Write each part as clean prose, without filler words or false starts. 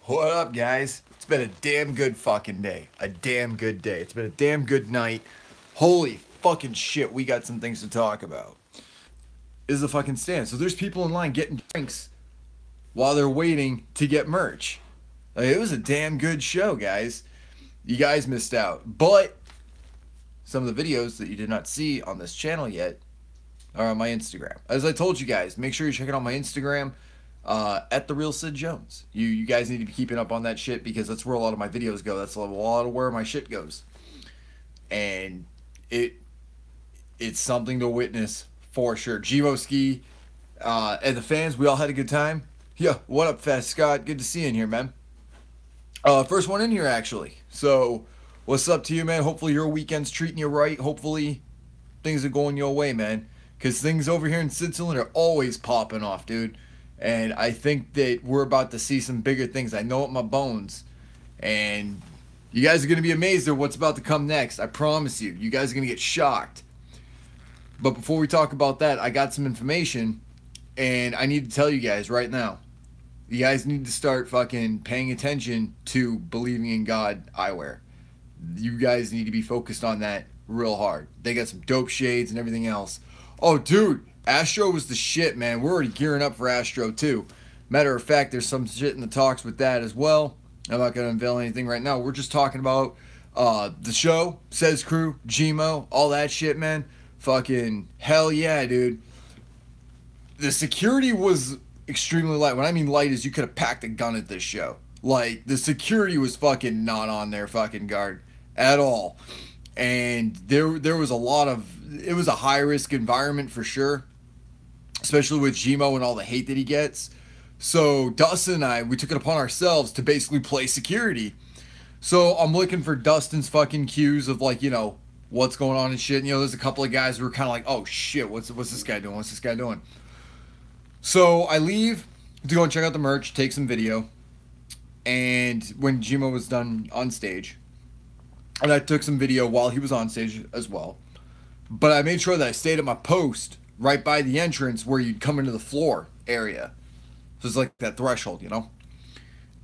What up, guys? It's been a damn good fucking day. A damn good day. It's been a damn good night. Holy fucking shit, we got some things to talk about. Is the fucking stand. So there's people in line getting drinks while they're waiting to get merch. Like, it was a damn good show, guys. You guys missed out. But some of the videos that you did not see on this channel yet are on my Instagram. As I told you guys, make sure you check it out on my Instagram. At the real Sid Jones. You guys need to be keeping up on that shit because that's where a lot of my videos go. That's a lot of where my shit goes, and it's something to witness for sure. Ski, and the fans, we all had a good time. Yeah, what up, Fast Scott? Good to see you in here, man. First one in here actually. So, what's up to you, man? Hopefully your weekend's treating you right. Hopefully things are going your way, man. Cause things over here in Switzerland are always popping off, dude. And I think that we're about to see some bigger things. I know it in my bones. And you guys are going to be amazed at what's about to come next. I promise you. You guys are going to get shocked. But before we talk about that, I got some information. And I need to tell you guys right now. You guys need to start fucking paying attention to believing in God eyewear. You guys need to be focused on that real hard. They got some dope shades and everything else. Oh, dude. Astro was the shit, man. We're already gearing up for Astro, too. Matter of fact, there's some shit in the talks with that as well. I'm not going to unveil anything right now. We're just talking about the show, Says Crew, Gmo, all that shit, man. Fucking hell yeah, dude. The security was extremely light. When I mean light is you could have packed a gun at this show. Like, the security was fucking not on their fucking guard at all. And there was a lot of... It was a high-risk environment for sure. Especially with Gmo and all the hate that he gets. So Dustin and I, we took it upon ourselves to basically play security. So I'm looking for Dustin's fucking cues of like, you know, what's going on and shit. And, you know, there's a couple of guys who were kind of like, oh shit, what's this guy doing? What's this guy doing? So I leave to go and check out the merch, take some video. And when Gmo was done on stage, and I took some video while he was on stage as well. But I made sure that I stayed at my post right by the entrance where you'd come into the floor area. So it's like that threshold, you know?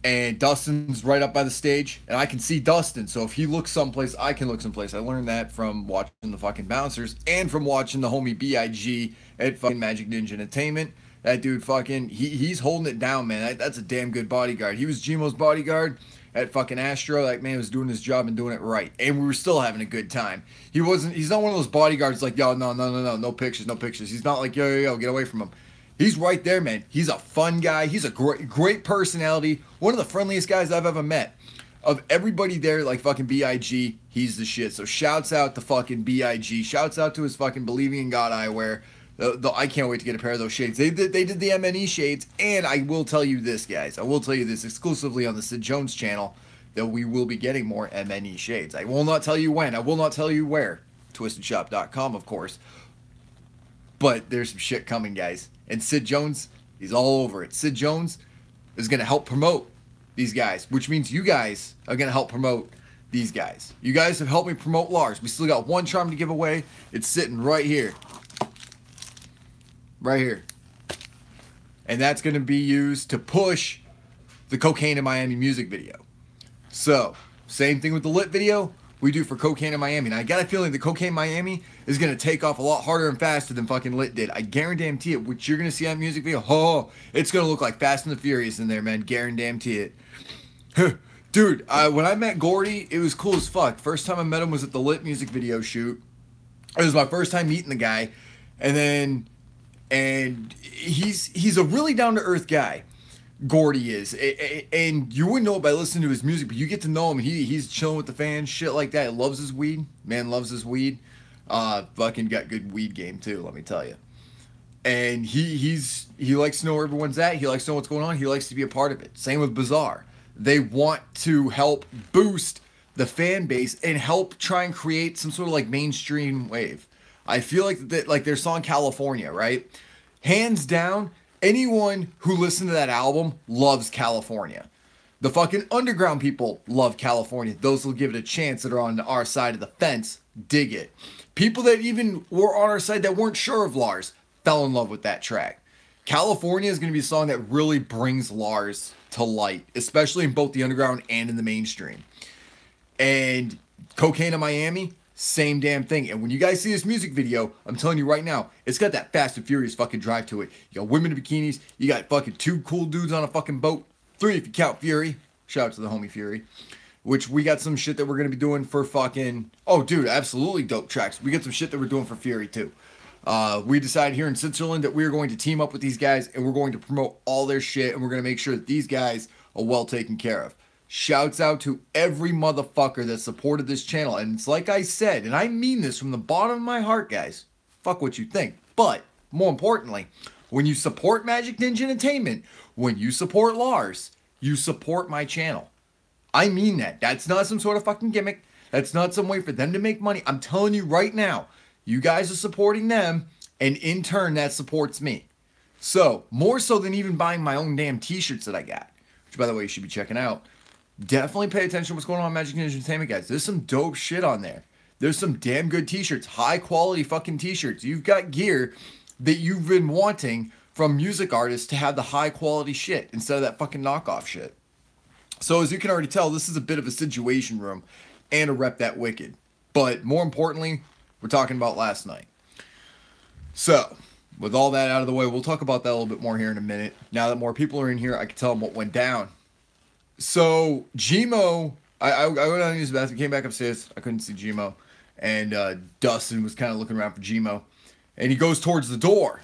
And Dustin's right up by the stage, and I can see Dustin. So if he looks someplace, I can look someplace. I learned that from watching the fucking Bouncers and from watching the homie B.I.G. at fucking Magic Ninja Entertainment. That dude fucking, he's holding it down, man. That's a damn good bodyguard. He was Gmo's bodyguard at fucking Astro. Like, man, was doing his job and doing it right. And we were still having a good time. He's not one of those bodyguards like, yo, no pictures. He's not like, yo, get away from him. He's right there, man. He's a fun guy. He's a great personality. One of the friendliest guys I've ever met. Of everybody there, like fucking B.I.G., he's the shit. So shouts out to fucking B.I.G. Shouts out to his fucking Believing in God eyewear. I can't wait to get a pair of those shades. They did the MNE shades, and I will tell you this, guys. I will tell you this exclusively on the Sid Jones channel, that we will be getting more MNE shades. I will not tell you when. I will not tell you where. TwistedShop.com, of course. But there's some shit coming, guys. And Sid Jones, he's all over it. Sid Jones is going to help promote these guys, which means you guys are going to help promote these guys. You guys have helped me promote Lars. We still got one charm to give away. It's sitting right here. Right here. And that's going to be used to push the Cocaine in Miami music video. So, same thing with the Lit video we do for Cocaine in Miami. And I got a feeling the Cocaine Miami is going to take off a lot harder and faster than fucking Lit did. I guarantee it. What you're going to see on music video, it's going to look like Fast and the Furious in there, man. Guarantee it. Dude, when I met Gordy, it was cool as fuck. First time I met him was at the Lit music video shoot. It was my first time meeting the guy. And he's a really down-to-earth guy. Gordy is. And you wouldn't know it by listening to his music, but you get to know him. He's chilling with the fans, shit like that. He loves his weed. Man loves his weed. Fucking got good weed game, too, let me tell you. And he likes to know where everyone's at. He likes to know what's going on. He likes to be a part of it. Same with Bizarre. They want to help boost the fan base and help try and create some sort of like mainstream wave. I feel like their song California, right? Hands down, anyone who listened to that album loves California. The fucking underground people love California. Those who'll give it a chance that are on our side of the fence dig it. People that even were on our side that weren't sure of Lars fell in love with that track. California is going to be a song that really brings Lars to light, especially in both the underground and in the mainstream. And Cocaine in Miami, same damn thing. And when you guys see this music video, I'm telling you right now, it's got that Fast and Furious fucking drive to it. You got women in bikinis, you got fucking 2 cool dudes on a fucking boat, 3 if you count Fury. Shout out to the homie Fury. Which we got some shit that we're going to be doing for fucking... Oh, dude, absolutely dope tracks. We got some shit that we're doing for Fury, too. We decided here in Switzerland that we are going to team up with these guys and we're going to promote all their shit and we're going to make sure that these guys are well taken care of. Shouts out to every motherfucker that supported this channel. And it's like I said, and I mean this from the bottom of my heart, guys. Fuck what you think. But, more importantly, when you support Magic Ninja Entertainment, when you support Lars, you support my channel. I mean that. That's not some sort of fucking gimmick. That's not some way for them to make money. I'm telling you right now, you guys are supporting them, and in turn, that supports me. So, more so than even buying my own damn t-shirts that I got, which, by the way, you should be checking out. Definitely pay attention to what's going on in Magic Ninja Entertainment, guys. There's some dope shit on there. There's some damn good t-shirts, high-quality fucking t-shirts. You've got gear that you've been wanting from music artists to have the high-quality shit instead of that fucking knockoff shit. So as you can already tell, this is a bit of a situation room and a rep that wicked. But more importantly, we're talking about last night. So with all that out of the way, we'll talk about that a little bit more here in a minute. Now that more people are in here, I can tell them what went down. So Gmo, I went out and used the bathroom, came back upstairs. I couldn't see Gmo. And Dustin was kind of looking around for Gmo. And he goes towards the door.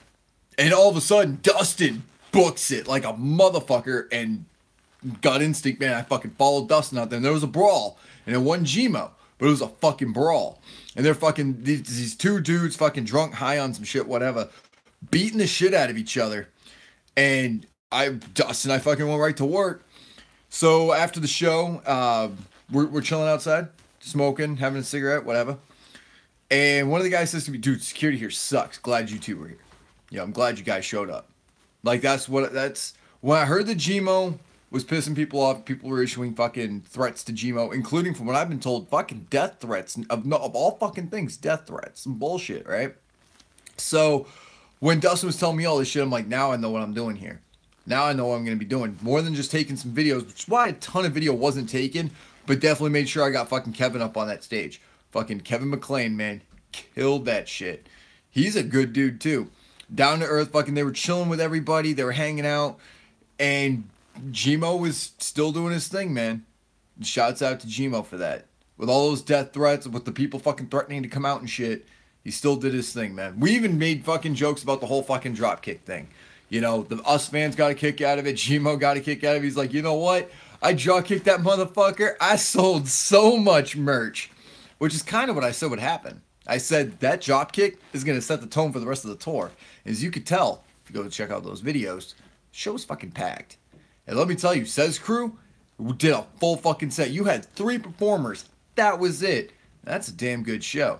And all of a sudden, Dustin books it like a motherfucker and... gut instinct, man. I fucking followed Dustin out there, and there was a brawl, and it wasn't Gmo, but it was a fucking brawl, and they're fucking these 2 dudes, fucking drunk, high on some shit, whatever, beating the shit out of each other, and Dustin, I fucking went right to work. So after the show, we're chilling outside, smoking, having a cigarette, whatever, and one of the guys says to me, "Dude, security here sucks. Glad you 2 were here. Yeah, I'm glad you guys showed up." Like that's when I heard the Gmo was pissing people off. People were issuing fucking threats to Gmo, including, from what I've been told, fucking death threats. Of all fucking things, death threats. Some bullshit, right? So, when Dustin was telling me all this shit, I'm like, now I know what I'm doing here. Now I know what I'm going to be doing. More than just taking some videos, which is why a ton of video wasn't taken, but definitely made sure I got fucking Kevin up on that stage. Fucking Kevin McLean, man. Killed that shit. He's a good dude, too. Down to earth, fucking, they were chilling with everybody. They were hanging out. And Gmo was still doing his thing, man. Shouts out to Gmo for that. With all those death threats, with the people fucking threatening to come out and shit, he still did his thing, man. We even made fucking jokes about the whole fucking dropkick thing. You know, the us fans got a kick out of it. Gmo got a kick out of it. He's like, you know what? I drop kicked that motherfucker. I sold so much merch. Which is kind of what I said would happen. I said that drop kick is going to set the tone for the rest of the tour. As you could tell, if you go check out those videos, the show was fucking packed. And let me tell you, Says Crew did a full fucking set. You had 3 performers. That was it. That's a damn good show.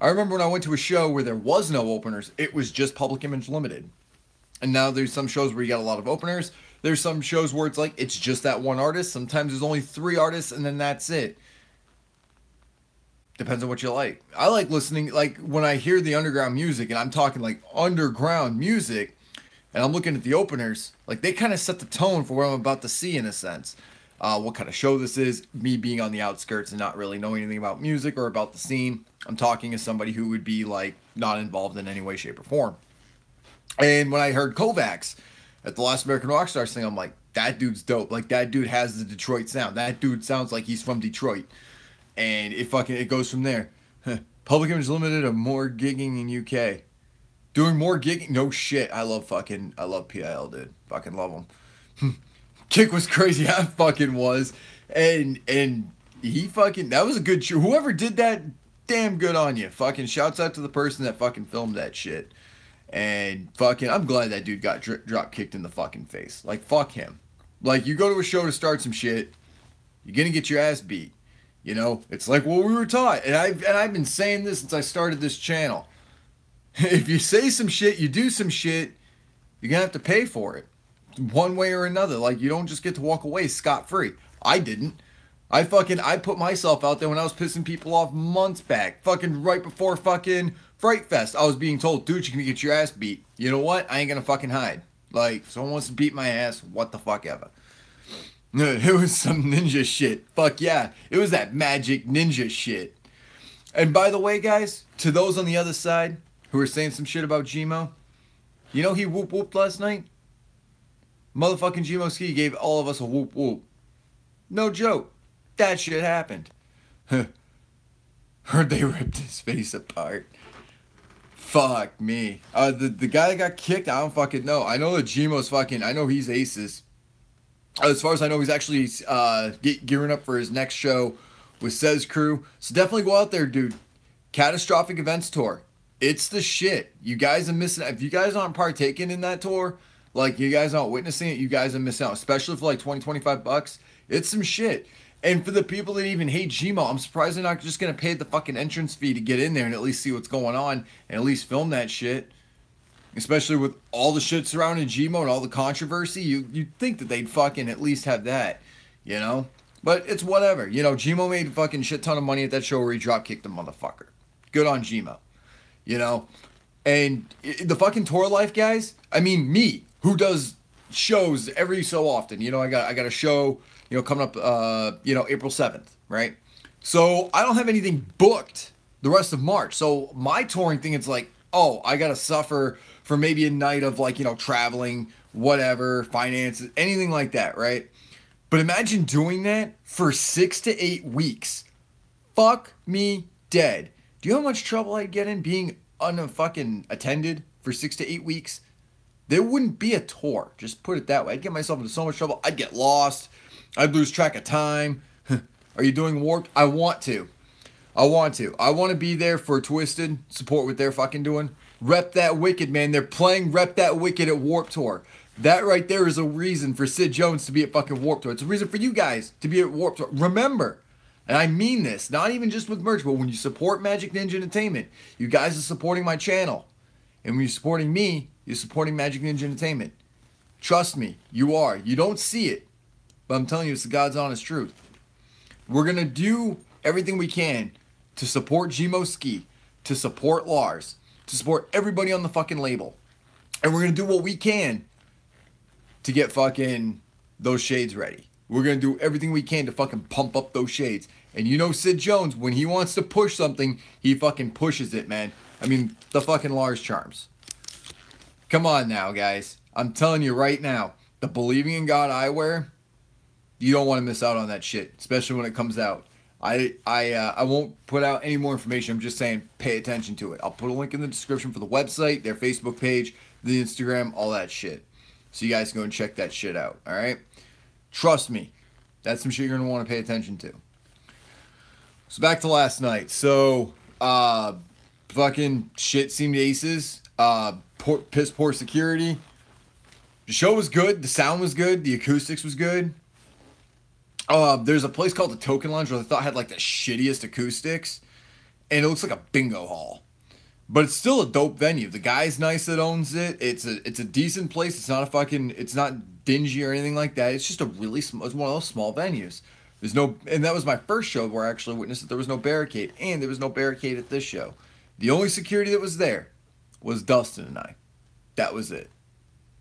I remember when I went to a show where there was no openers, it was just Public Image Limited. And now there's some shows where you got a lot of openers. There's some shows where it's like, it's just that one artist. Sometimes there's only 3 artists and then that's it. Depends on what you like. I like listening, like when I hear the underground music, and I'm talking like underground music, and I'm looking at the openers, like they kind of set the tone for what I'm about to see in a sense. What kind of show this is, me being on the outskirts and not really knowing anything about music or about the scene. I'm talking as somebody who would be like not involved in any way, shape, or form. And when I heard Kovacs at the Last American Rockstars thing, I'm like, that dude's dope. Like that dude has the Detroit sound. That dude sounds like he's from Detroit. And it goes from there. Public Image Limited or more gigging in UK. Doing more gigging? No shit. I love PIL, dude. Fucking love them. Kick was crazy. I fucking was. And he fucking, that was a good show. Whoever did that, damn good on you. Fucking shouts out to the person that fucking filmed that shit. And fucking, I'm glad that dude got drop kicked in the fucking face. Like, fuck him. Like, you go to a show to start some shit, you're gonna get your ass beat. You know, it's like what we were taught. And I've been saying this since I started this channel. If you say some shit, you do some shit, you're gonna have to pay for it. One way or another. Like, you don't just get to walk away scot-free. I didn't. I put myself out there when I was pissing people off months back. Fucking right before fucking Fright Fest. I was being told, dude, you're gonna get your ass beat. You know what? I ain't gonna fucking hide. Like, someone wants to beat my ass, what the fuck ever. It was some ninja shit. Fuck yeah. It was that magic ninja shit. And by the way, guys, to those on the other side who are saying some shit about Gmo, you know he whoop whooped last night? Motherfucking Gmo Ski gave all of us a whoop whoop. No joke. That shit happened. Heard they ripped his face apart. Fuck me. The guy that got kicked, I don't fucking know. I know that Gmo's fucking, I know he's aces. As far as I know, he's actually gearing up for his next show with Sez Crew. So definitely go out there, dude. Catastrophic Events Tour. It's the shit. You guys are missing. If you guys aren't partaking in that tour, like you guys aren't witnessing it, you guys are missing out. Especially for like 20, 25 bucks. It's some shit. And for the people that even hate Gmo, I'm surprised they're not just going to pay the fucking entrance fee to get in there and at least see what's going on and at least film that shit. Especially with all the shit surrounding Gmo and all the controversy, you'd think that they'd fucking at least have that, you know? But it's whatever. You know, Gmo made a fucking shit ton of money at that show where he drop kicked the motherfucker. Good on Gmo. You know? And the fucking tour life, guys, I mean, me, who does shows every so often. You know, I got a show, you know, coming up, April 7th, right? So I don't have anything booked the rest of March. So my touring thing, it's like, oh, I got to suffer for maybe a night of like, you know, traveling, whatever, finances, anything like that, right? But imagine doing that for 6 to 8 weeks. Fuck me dead. Do you know how much trouble I'd get in being unfucking attended for 6 to 8 weeks? There wouldn't be a tour. Just put it that way. I'd get myself into so much trouble. I'd get lost. I'd lose track of time. Are you doing Warped? I want to. I want to be there for Twisted. Support what they're fucking doing. Rep That Wicked, man. They're playing Rep That Wicked at Warped Tour. That right there is a reason for Sid Jones to be at fucking Warped Tour. It's a reason for you guys to be at Warped Tour. Remember, and I mean this, not even just with merch, but when you support Magic Ninja Entertainment, you guys are supporting my channel. And when you're supporting me, you're supporting Magic Ninja Entertainment. Trust me, you are. You don't see it, but I'm telling you, it's the God's honest truth. We're going to do everything we can to support Gmo Ski, to support Lars, to support everybody on the fucking label. And we're going to do what we can to get fucking those shades ready. We're going to do everything we can to fucking pump up those shades. And you know Sid Jones, when he wants to push something, he fucking pushes it, man. I mean, the fucking Lars charms. Come on now, guys. I'm telling you right now, the Believing in God eyewear, you don't want to miss out on that shit, especially when it comes out. I won't put out any more information. I'm just saying, pay attention to it. I'll put a link in the description for the website, their Facebook page, the Instagram, all that shit. So you guys can go and check that shit out, all right? Trust me, that's some shit you're going to want to pay attention to. So back to last night. So, fucking shit seemed aces. Piss poor security. The show was good. The sound was good. The acoustics was good. There's a place called the Token Lounge where I thought had like the shittiest acoustics. And it looks like a bingo hall. But it's still a dope venue. The guy's nice that owns it. It's a decent place. It's not dingy or anything like that. It's just it's one of those small venues. And that was my first show where I actually witnessed that there was no barricade. And there was no barricade at this show. The only security that was there was Dustin and I. That was it.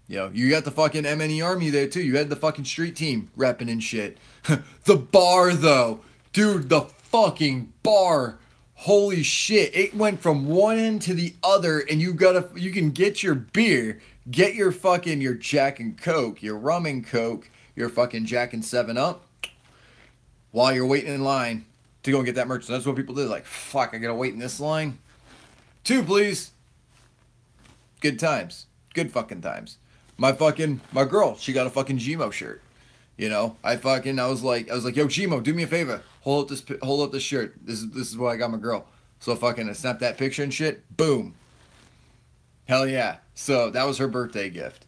You know, you got the fucking MNE Army there too. You had the fucking street team repping and shit. The bar though. Dude, the fucking bar. Holy shit. It went from one end to the other and you can get your beer, get your Jack and Coke, your rum and Coke, your fucking Jack and 7-Up while you're waiting in line to go and get that merch. So that's what people did. Like, fuck, I gotta wait in this line. 2, please. Good times. Good fucking times. My girl, she got a fucking Gmo shirt. You know, I was like, yo, Gmo, do me a favor. Hold up this shirt. This is what I got my girl. So fucking I snapped that picture and shit. Boom. Hell yeah. So that was her birthday gift.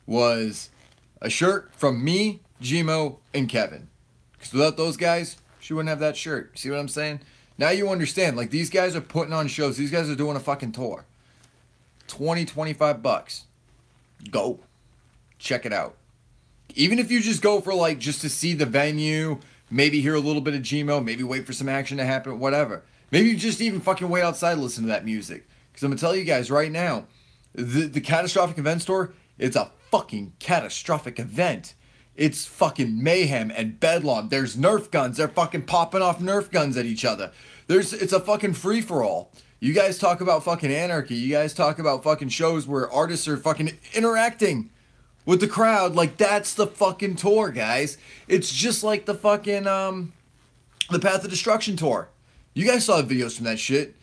Was a shirt from me, Gmo, and Kevin. Because without those guys, she wouldn't have that shirt. See what I'm saying? Now you understand. Like, these guys are putting on shows. These guys are doing a fucking tour. 20, 25 bucks. Go. Check it out. Even if you just go for, like, just to see the venue, maybe hear a little bit of Gmo, maybe wait for some action to happen, whatever. Maybe you just even fucking wait outside and listen to that music. Because I'm going to tell you guys right now, the Catastrophic Event Store, It's a fucking catastrophic event. It's fucking mayhem and bedlam. There's Nerf guns. They're fucking popping off Nerf guns at each other. It's a fucking free-for-all. You guys talk about fucking anarchy. You guys talk about fucking shows where artists are fucking interacting with the crowd. Like, that's the fucking tour, guys. It's just like the fucking, the Path of Destruction tour. You guys saw the videos from that shit.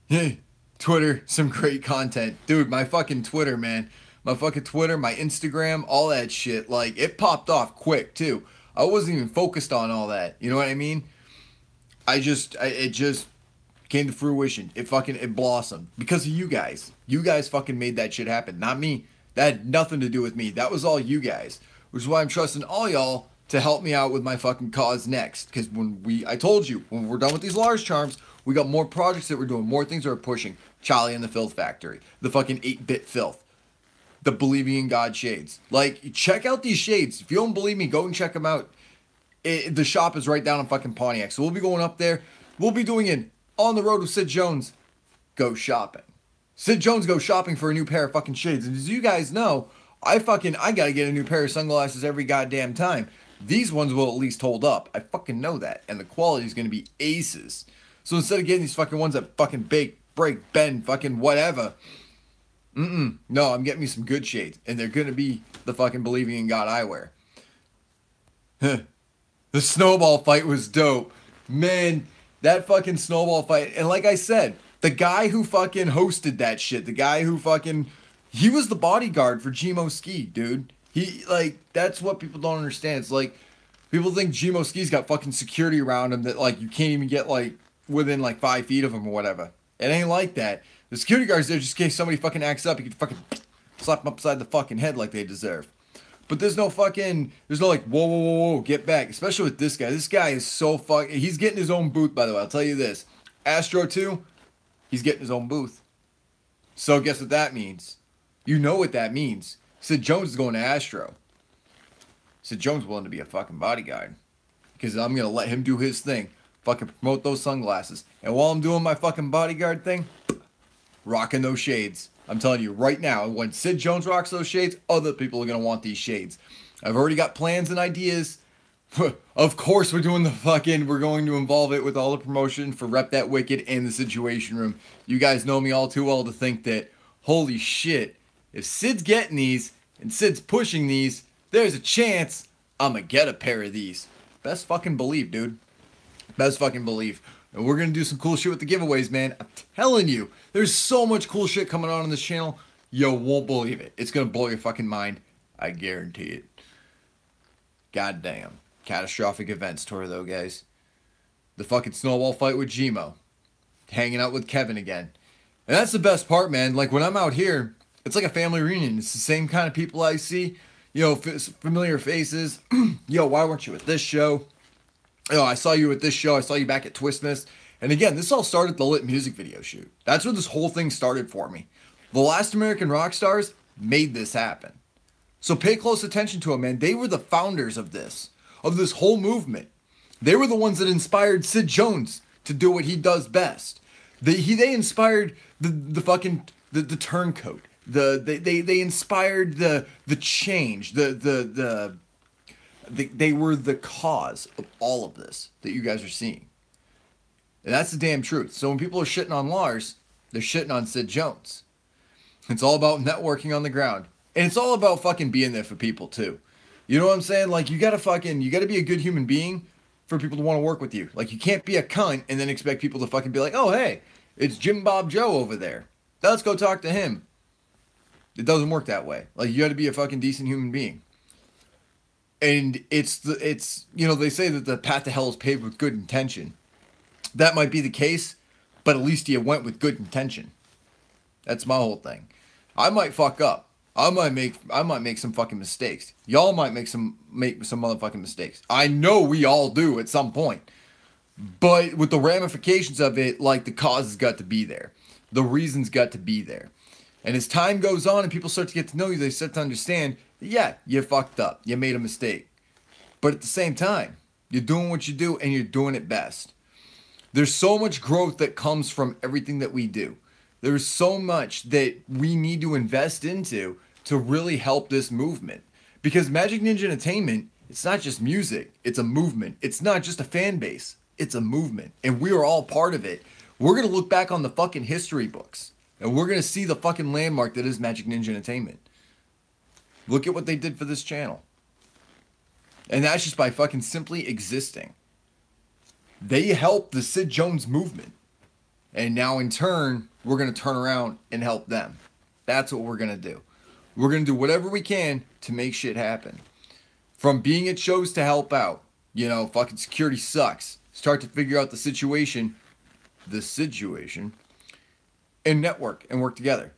Hey, Twitter, some great content. Dude, my fucking Twitter, man. My fucking Twitter, my Instagram, all that shit. Like, it popped off quick, too. I wasn't even focused on all that. You know what I mean? It just came to fruition. It blossomed. Because of you guys. You guys fucking made that shit happen. Not me. That had nothing to do with me. That was all you guys. Which is why I'm trusting all y'all to help me out with my fucking cause next. Because I told you, when we're done with these large charms, we got more projects that we're doing, more things that we're pushing. Charlie and the Filth Factory. The fucking 8-bit filth. The Believing in God shades. Like, check out these shades. If you don't believe me, go and check them out. The shop is right down in fucking Pontiac. So we'll be going up there. We'll be doing an On the Road with Sid Jones. Go shopping. Sid Jones goes shopping for a new pair of fucking shades. And as you guys know, I gotta get a new pair of sunglasses every goddamn time. These ones will at least hold up. I fucking know that. And the quality is gonna be aces. So instead of getting these fucking ones that fucking break, bend, fucking whatever. No, I'm getting me some good shades. And they're gonna be the fucking Believing in God eyewear. The snowball fight was dope. Man, that fucking snowball fight. And like I said, the guy who fucking hosted that shit, he was the bodyguard for Gmo Ski, dude. That's what people don't understand. It's like, people think Gmo Ski's got fucking security around him that, like, you can't even get, like, within, like, 5 feet of him or whatever. It ain't like that. The security guard's there just in case somebody fucking acts up. You can fucking slap them upside the fucking head like they deserve. But there's no like, whoa, get back. Especially with this guy. This guy is so he's getting his own booth, by the way. I'll tell you this. Astro 2, he's getting his own booth. So guess what that means? You know what that means. Sid Jones is going to Astro. Sid Jones is willing to be a fucking bodyguard. Because I'm going to let him do his thing. Fucking promote those sunglasses. And while I'm doing my fucking bodyguard thing, rocking those shades. I'm telling you right now, when Sid Jones rocks those shades, other people are going to want these shades. I've already got plans and ideas. Of course we're going to involve it with all the promotion for Rep That Wicked and the Situation Room. You guys know me all too well to think that, holy shit, if Sid's getting these and Sid's pushing these, there's a chance I'm going to get a pair of these. Best fucking believe, dude. Best fucking believe. And we're going to do some cool shit with the giveaways, man. I'm telling you, there's so much cool shit coming on this channel. You won't believe it. It's going to blow your fucking mind. I guarantee it. Goddamn. Catastrophic events tour, though, guys. The fucking snowball fight with Gmo. Hanging out with Kevin again. And that's the best part, man. Like, when I'm out here, it's like a family reunion. It's the same kind of people I see. You know, familiar faces. Yo, why weren't you at this show? Oh, I saw you at this show. I saw you back at Twistmas. And again, this all started the Lit music video shoot. That's where this whole thing started for me. The Last American Rock Stars made this happen. So pay close attention to them, man. They were the founders of this whole movement. They were the ones that inspired Sid Jones to do what he does best. They inspired the fucking turncoat. They inspired the change. They were the cause of all of this that you guys are seeing. And that's the damn truth. So when people are shitting on Lars, they're shitting on Sid Jones. It's all about networking on the ground. And it's all about fucking being there for people too. You know what I'm saying? Like, you gotta be a good human being for people to want to work with you. Like, you can't be a cunt and then expect people to fucking be like, oh, hey, it's Jim Bob Joe over there. Let's go talk to him. It doesn't work that way. Like, you gotta be a fucking decent human being. And it's you know, they say that the path to hell is paved with good intention. That might be the case, but at least you went with good intention. That's my whole thing. I might fuck up. I might make some fucking mistakes. Y'all might make some motherfucking mistakes. I know we all do at some point. But with the ramifications of it, like, the cause has got to be there. The reason's got to be there. And as time goes on and people start to get to know you, they start to understand, yeah, you fucked up. You made a mistake. But at the same time, you're doing what you do and you're doing it best. There's so much growth that comes from everything that we do. There's so much that we need to invest into to really help this movement. Because Magic Ninja Entertainment, it's not just music, it's a movement. It's not just a fan base, it's a movement. And we are all part of it. We're going to look back on the fucking history books and we're going to see the fucking landmark that is Magic Ninja Entertainment. Look at what they did for this channel. And that's just by fucking simply existing. They helped the Sid Jones movement. And now in turn, we're going to turn around and help them. That's what we're going to do. We're going to do whatever we can to make shit happen. From being at shows to help out. You know, fucking security sucks. Start to figure out the situation. And network and work together.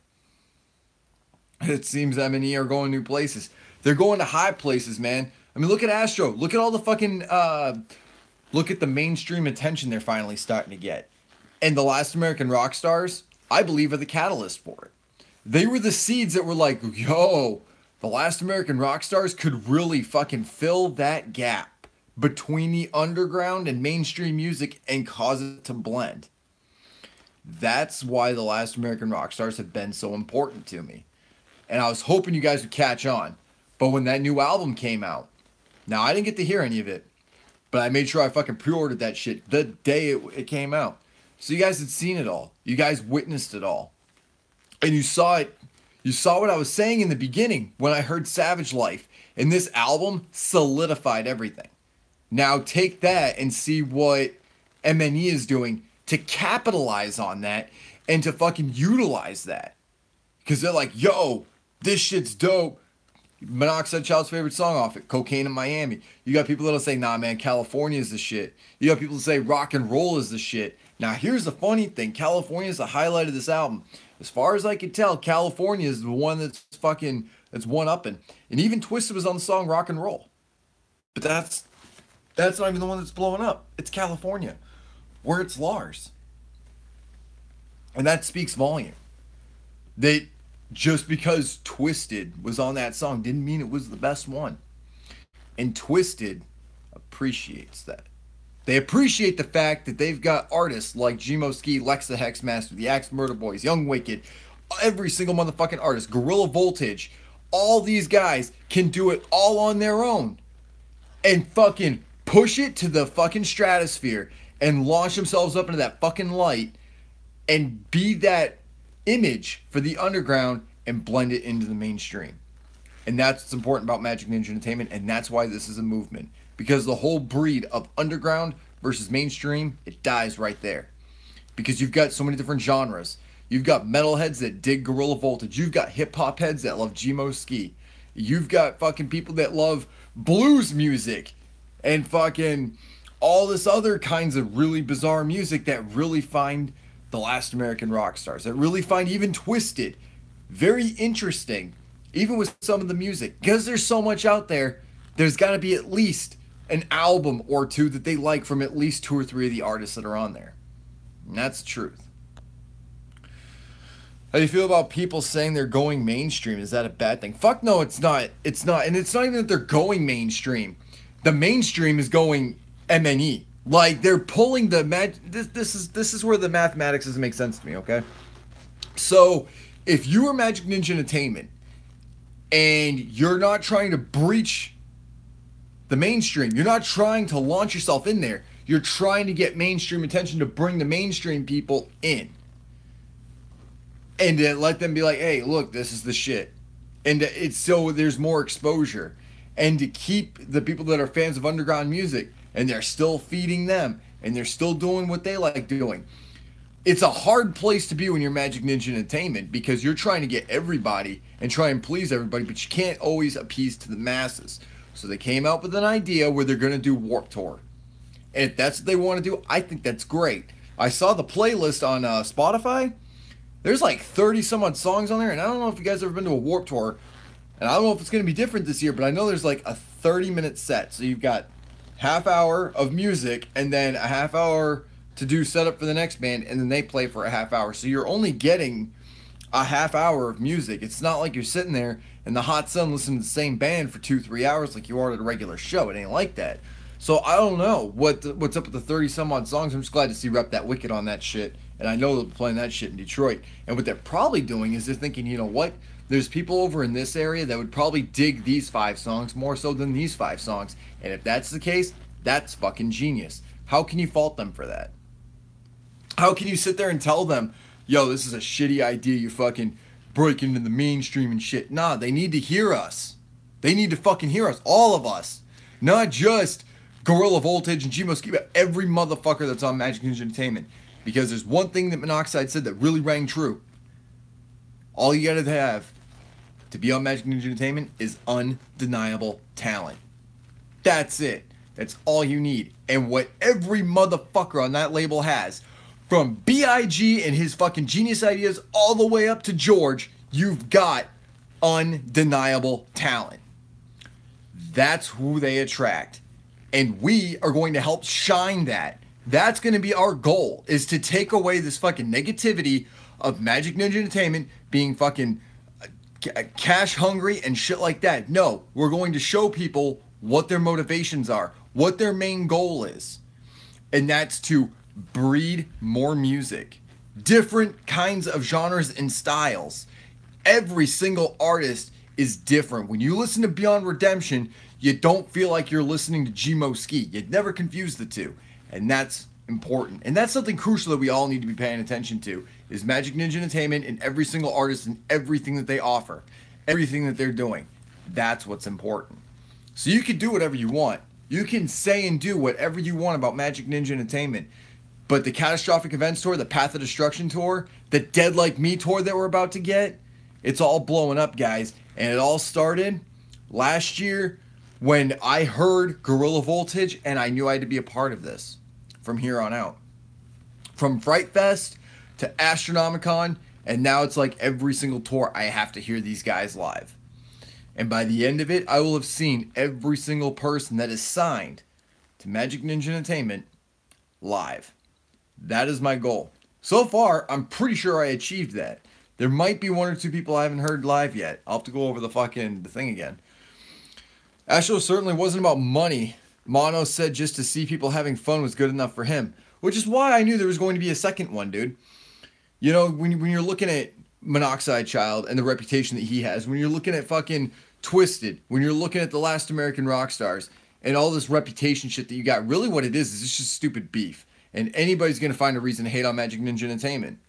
It seems M&E are going new places. They're going to high places, man. I mean, look at Astro. Look at all the fucking... look at the mainstream attention they're finally starting to get. And the Last American Rock Stars, I believe, are the catalyst for it. They were the seeds that were like, yo, the Last American Rock Stars could really fucking fill that gap between the underground and mainstream music and cause it to blend. That's why the Last American Rock Stars have been so important to me. And I was hoping you guys would catch on. But when that new album came out, now I didn't get to hear any of it, but I made sure I fucking pre-ordered that shit the day it came out. So you guys had seen it all. You guys witnessed it all. And you saw it. You saw what I was saying in the beginning when I heard Savage Life. And this album solidified everything. Now take that and see what MNE is doing to capitalize on that and to fucking utilize that. Because they're like, yo, this shit's dope. Monoxide Child's favorite song off it, Cocaine in Miami. You got people that'll say, nah, man, California is the shit. You got people that say rock and roll is the shit. Now, here's the funny thing. California is the highlight of this album. As far as I can tell, California is the one that's one-upping. And even Twisted was on the song Rock and Roll. But that's not even the one that's blowing up. It's California, where it's Lars. And that speaks volume. Just because Twisted was on that song didn't mean it was the best one. And Twisted appreciates that. They appreciate the fact that they've got artists like G-Mo Ski, Lex the Hexmaster, the Axe Murder Boys, Young Wicked, every single motherfucking artist, Gorilla Voltage. All these guys can do it all on their own. And fucking push it to the fucking stratosphere and launch themselves up into that fucking light and be that image for the underground and blend it into the mainstream. And that's what's important about Magic Ninja Entertainment, and that's why this is a movement. Because the whole breed of underground versus mainstream, it dies right there. Because you've got so many different genres. You've got metalheads that dig Gorilla Voltage. You've got hip-hop heads that love G-Mo Ski. You've got fucking people that love blues music and fucking all this other kinds of really bizarre music that really find the Last American Rock Stars, that really find even Twisted very interesting, even with some of the music. Because there's so much out there, there's got to be at least an album or two that they like from at least 2 or 3 of the artists that are on there. And that's the truth. How do you feel about people saying they're going mainstream? Is that a bad thing? Fuck no, it's not. It's not. And it's not even that they're going mainstream. The mainstream is going MNE. Like, they're pulling the... This is where the mathematics doesn't make sense to me, okay? So, if you are Magic Ninja Entertainment and you're not trying to breach the mainstream, you're not trying to launch yourself in there, you're trying to get mainstream attention to bring the mainstream people in. And to let them be like, hey, look, this is the shit. And it's so there's more exposure. And to keep the people that are fans of underground music, and they're still feeding them, and they're still doing what they like doing. It's a hard place to be when you're Magic Ninja Entertainment, because you're trying to get everybody and try and please everybody, but you can't always appease to the masses. So they came out with an idea where they're going to do Warped Tour. And if that's what they want to do, I think that's great. I saw the playlist on Spotify. There's like 30 some odd songs on there, and I don't know if you guys ever been to a Warped Tour, and I don't know if it's going to be different this year, but I know there's like a 30-minute set. So you've got half hour of music and then a half hour to do setup for the next band, and then they play for a half hour. So you're only getting a half hour of music. It's not like you're sitting there in the hot sun listening to the same band for 2-3 hours like you are at a regular show. It ain't like that. So I don't know what's up with the 30 some odd songs. I'm just glad to see Rep That Wicked on that shit. And I know they'll be playing that shit in Detroit. And what they're probably doing is they're thinking, you know what? There's people over in this area that would probably dig these 5 songs more so than these 5 songs. And if that's the case, that's fucking genius. How can you fault them for that? How can you sit there and tell them, yo, this is a shitty idea, you fucking breaking into the mainstream and shit? Nah, they need to hear us. They need to fucking hear us. All of us. Not just Gorilla Voltage and G-Mo Ski, but every motherfucker that's on Magic Ninja Entertainment. Because there's one thing that Monoxide said that really rang true. All you gotta have to be on Magic Ninja Entertainment is undeniable talent. That's it. That's all you need. And what every motherfucker on that label has, from B.I.G. and his fucking genius ideas all the way up to George, you've got undeniable talent. That's who they attract. And we are going to help shine that. That's going to be our goal, is to take away this fucking negativity of Magic Ninja Entertainment being fucking cash hungry and shit like that. No, we're going to show people what their motivations are, what their main goal is. And that's to breed more music, different kinds of genres and styles. Every single artist is different. When you listen to Beyond Redemption, you don't feel like you're listening to G-Mo Ski. You'd never confuse the two. And that's important. And that's something crucial that we all need to be paying attention to, is Magic Ninja Entertainment and every single artist and everything that they offer, everything that they're doing. That's what's important. So you can do whatever you want. You can say and do whatever you want about Magic Ninja Entertainment. But the Catastrophic Events Tour, the Path of Destruction Tour, the Dead Like Me Tour that we're about to get, it's all blowing up, guys. And it all started last year when I heard Gorilla Voltage and I knew I had to be a part of this from here on out. From Fright Fest to Astronomicon, and now it's like every single tour I have to hear these guys live. And by the end of it, I will have seen every single person that is signed to Magic Ninja Entertainment live. That is my goal. So far, I'm pretty sure I achieved that. There might be 1 or 2 people I haven't heard live yet. I'll have to go over the thing again. Astro certainly wasn't about money. Mono said just to see people having fun was good enough for him. Which is why I knew there was going to be a second one, dude. You know, when you're looking at Monoxide Child and the reputation that he has, when you're looking at fucking Twisted, when you're looking at the Last American Rock Stars, and all this reputation shit that you got, really what it is it's just stupid beef. And anybody's going to find a reason to hate on Magic Ninja Entertainment.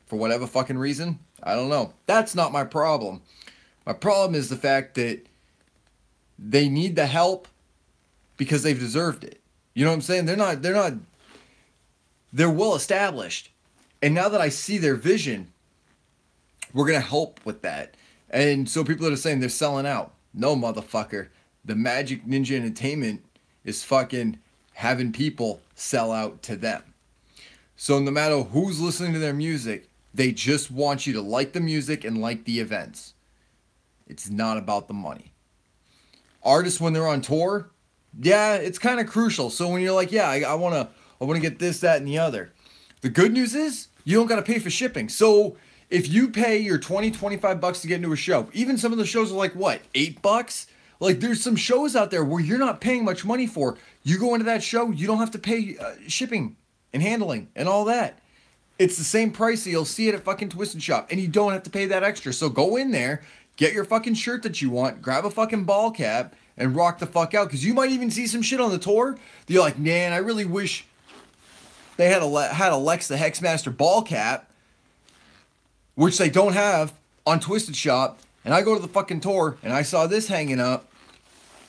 For whatever fucking reason, I don't know. That's not my problem. My problem is the fact that they need the help because they've deserved it. You know what I'm saying? They're well established. And now that I see their vision, we're going to help with that. And so people that are saying they're selling out. No, motherfucker. The Magic Ninja Entertainment is fucking having people sell out to them. So no matter who's listening to their music, they just want you to like the music and like the events. It's not about the money. Artists, when they're on tour, yeah, it's kind of crucial. So when you're like, yeah, I want to get this, that, and the other. The good news is you don't got to pay for shipping. So if you pay your $20-25 to get into a show, even some of the shows are like, what, $8? Like, there's some shows out there where you're not paying much money for. You go into that show, you don't have to pay shipping and handling and all that. It's the same price that you'll see it at fucking Twisted Shop, and you don't have to pay that extra. So go in there, get your fucking shirt that you want, grab a fucking ball cap, and rock the fuck out. Because you might even see some shit on the tour that you're like, man, I really wish they had a Lex the Hexmaster ball cap, which they don't have on Twisted Shop. And I go to the fucking tour, and I saw this hanging up,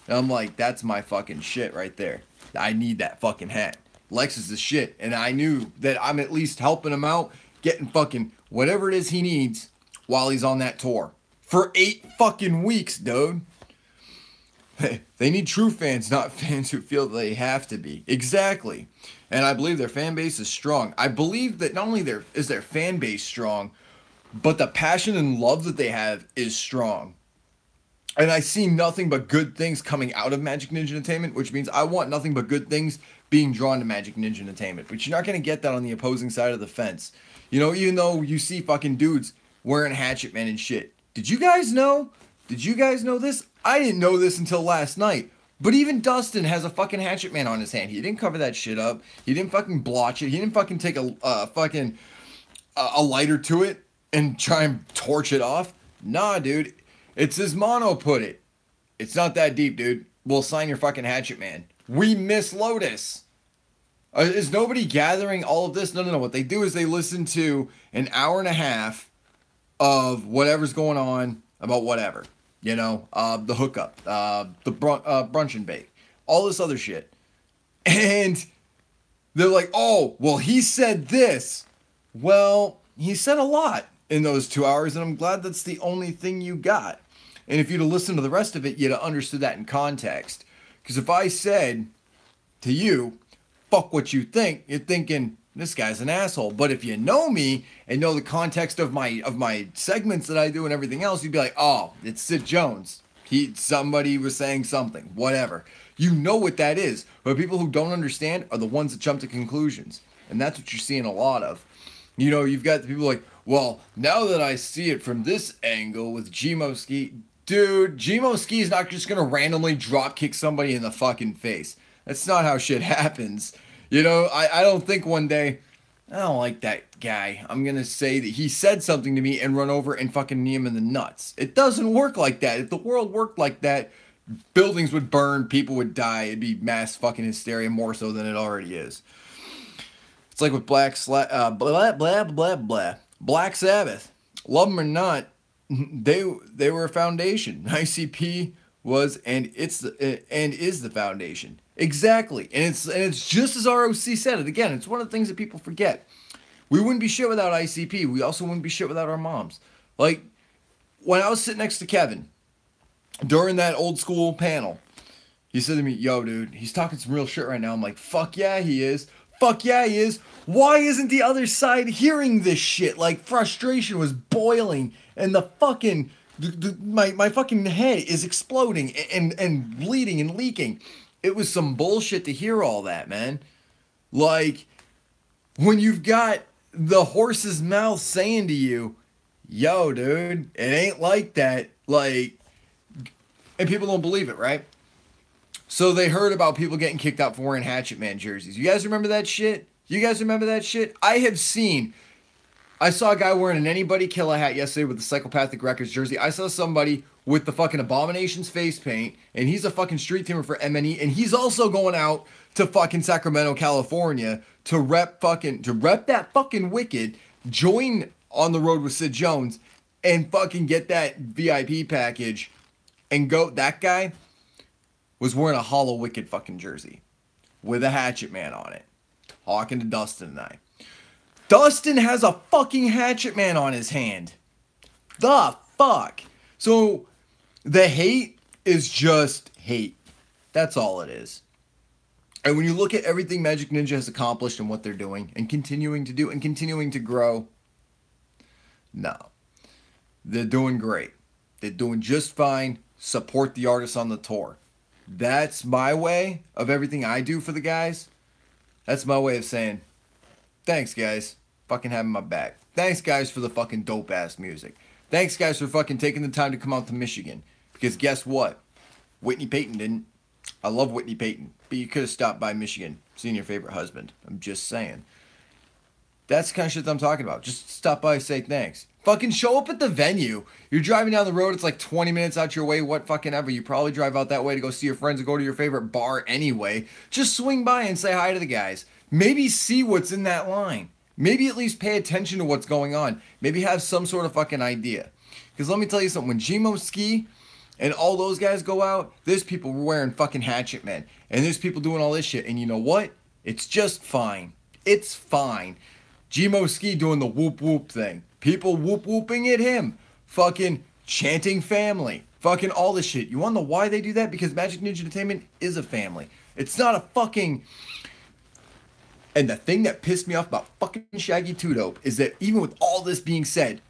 and I'm like, that's my fucking shit right there. I need that fucking hat. Lex is the shit. And I knew that I'm at least helping him out, getting fucking whatever it is he needs while he's on that tour. For 8 fucking weeks, dude. They need true fans, not fans who feel they have to be. Exactly. And I believe their fan base is strong. I believe that not only is their fan base strong, but the passion and love that they have is strong. And I see nothing but good things coming out of Magic Ninja Entertainment, which means I want nothing but good things being drawn to Magic Ninja Entertainment. But you're not going to get that on the opposing side of the fence. You know, even though you see fucking dudes wearing Hatchet Man and shit. Did you guys know? Did you guys know this? I didn't know this until last night. But even Dustin has a fucking Hatchet Man on his hand. He didn't cover that shit up. He didn't fucking blotch it. He didn't fucking take a lighter to it and try and torch it off. Nah, dude. It's as Mono put it. It's not that deep, dude. We'll sign your fucking Hatchet Man. We miss Lotus. Is nobody gathering all of this? No, no, no. What they do is they listen to an hour and a half of whatever's going on about whatever. You know, the hookup, the brunch and bake, all this other shit. And they're like, oh, well, he said this. Well, he said a lot in those 2 hours, and I'm glad that's the only thing you got. And if you'd have listened to the rest of it, you'd have understood that in context. Because if I said to you, fuck what you think, you're thinking, this guy's an asshole. But if you know me and know the context of my segments that I do and everything else, you'd be like, oh, it's Sid Jones. Somebody was saying something, whatever. You know what that is. But people who don't understand are the ones that jump to conclusions. And that's what you're seeing a lot of. You know, you've got the people like, well, now that I see it from this angle with Gmo Ski, dude, Gmo Ski is not just going to randomly drop kick somebody in the fucking face. That's not how shit happens. You know, I don't think one day, I don't like that guy, I'm going to say that he said something to me and run over and fucking knee him in the nuts. It doesn't work like that. If the world worked like that, buildings would burn, people would die. It'd be mass fucking hysteria more so than it already is. It's like with Black Sabbath. Love them or not, they were a foundation. ICP was and is the foundation. Exactly. And it's just as ROC said it. Again, it's one of the things that people forget. We wouldn't be shit without ICP. We also wouldn't be shit without our moms. Like, when I was sitting next to Kevin during that old school panel, he said to me, yo, dude, he's talking some real shit right now. I'm like, fuck yeah, he is. Fuck yeah, he is. Why isn't the other side hearing this shit? Like, frustration was boiling, and the fucking, my fucking head is exploding and bleeding and leaking. It was some bullshit to hear all that, man. Like, when you've got the horse's mouth saying to you, yo, dude, it ain't like that. Like, and people don't believe it, right? So they heard about people getting kicked out for wearing Hatchet Man jerseys. You guys remember that shit? You guys remember that shit? I saw a guy wearing an Anybody Killer hat yesterday with the Psychopathic Records jersey. I saw somebody with the fucking Abominations face paint, and he's a fucking street teamer for MNE, and he's also going out to fucking Sacramento, California to rep that fucking Wicked, join On the Road with Sid Jones, and fucking get that VIP package and go. That guy was wearing a Hollow Wicked fucking jersey with a Hatchet Man on it, talking to Dustin and I. Dustin has a fucking Hatchet Man on his hand. The fuck? So the hate is just hate. That's all it is. And when you look at everything Magic Ninja has accomplished and what they're doing and continuing to do and continuing to grow, no. They're doing great. They're doing just fine. Support the artists on the tour. That's my way of everything I do for the guys. That's my way of saying, thanks, guys. Fucking having my back. Thanks, guys, for the fucking dope-ass music. Thanks, guys, for fucking taking the time to come out to Michigan. Because guess what? Whitney Payton didn't. I love Whitney Payton. But you could have stopped by Michigan, seen your favorite husband. I'm just saying. That's the kind of shit that I'm talking about. Just stop by, say thanks. Fucking show up at the venue. You're driving down the road. It's like 20 minutes out your way. What fucking ever. You probably drive out that way to go see your friends and go to your favorite bar anyway. Just swing by and say hi to the guys. Maybe see what's in that line. Maybe at least pay attention to what's going on. Maybe have some sort of fucking idea. Because let me tell you something. When Gmo Ski and all those guys go out, there's people wearing fucking Hatchet Men. And there's people doing all this shit. And you know what? It's just fine. It's fine. Gmo Ski doing the whoop whoop thing. People whoop whooping at him. Fucking chanting family. Fucking all this shit. You wanna know why they do that? Because Magic Ninja Entertainment is a family. It's not a fucking... And the thing that pissed me off about fucking Shaggy 2 Dope is that even with all this being said,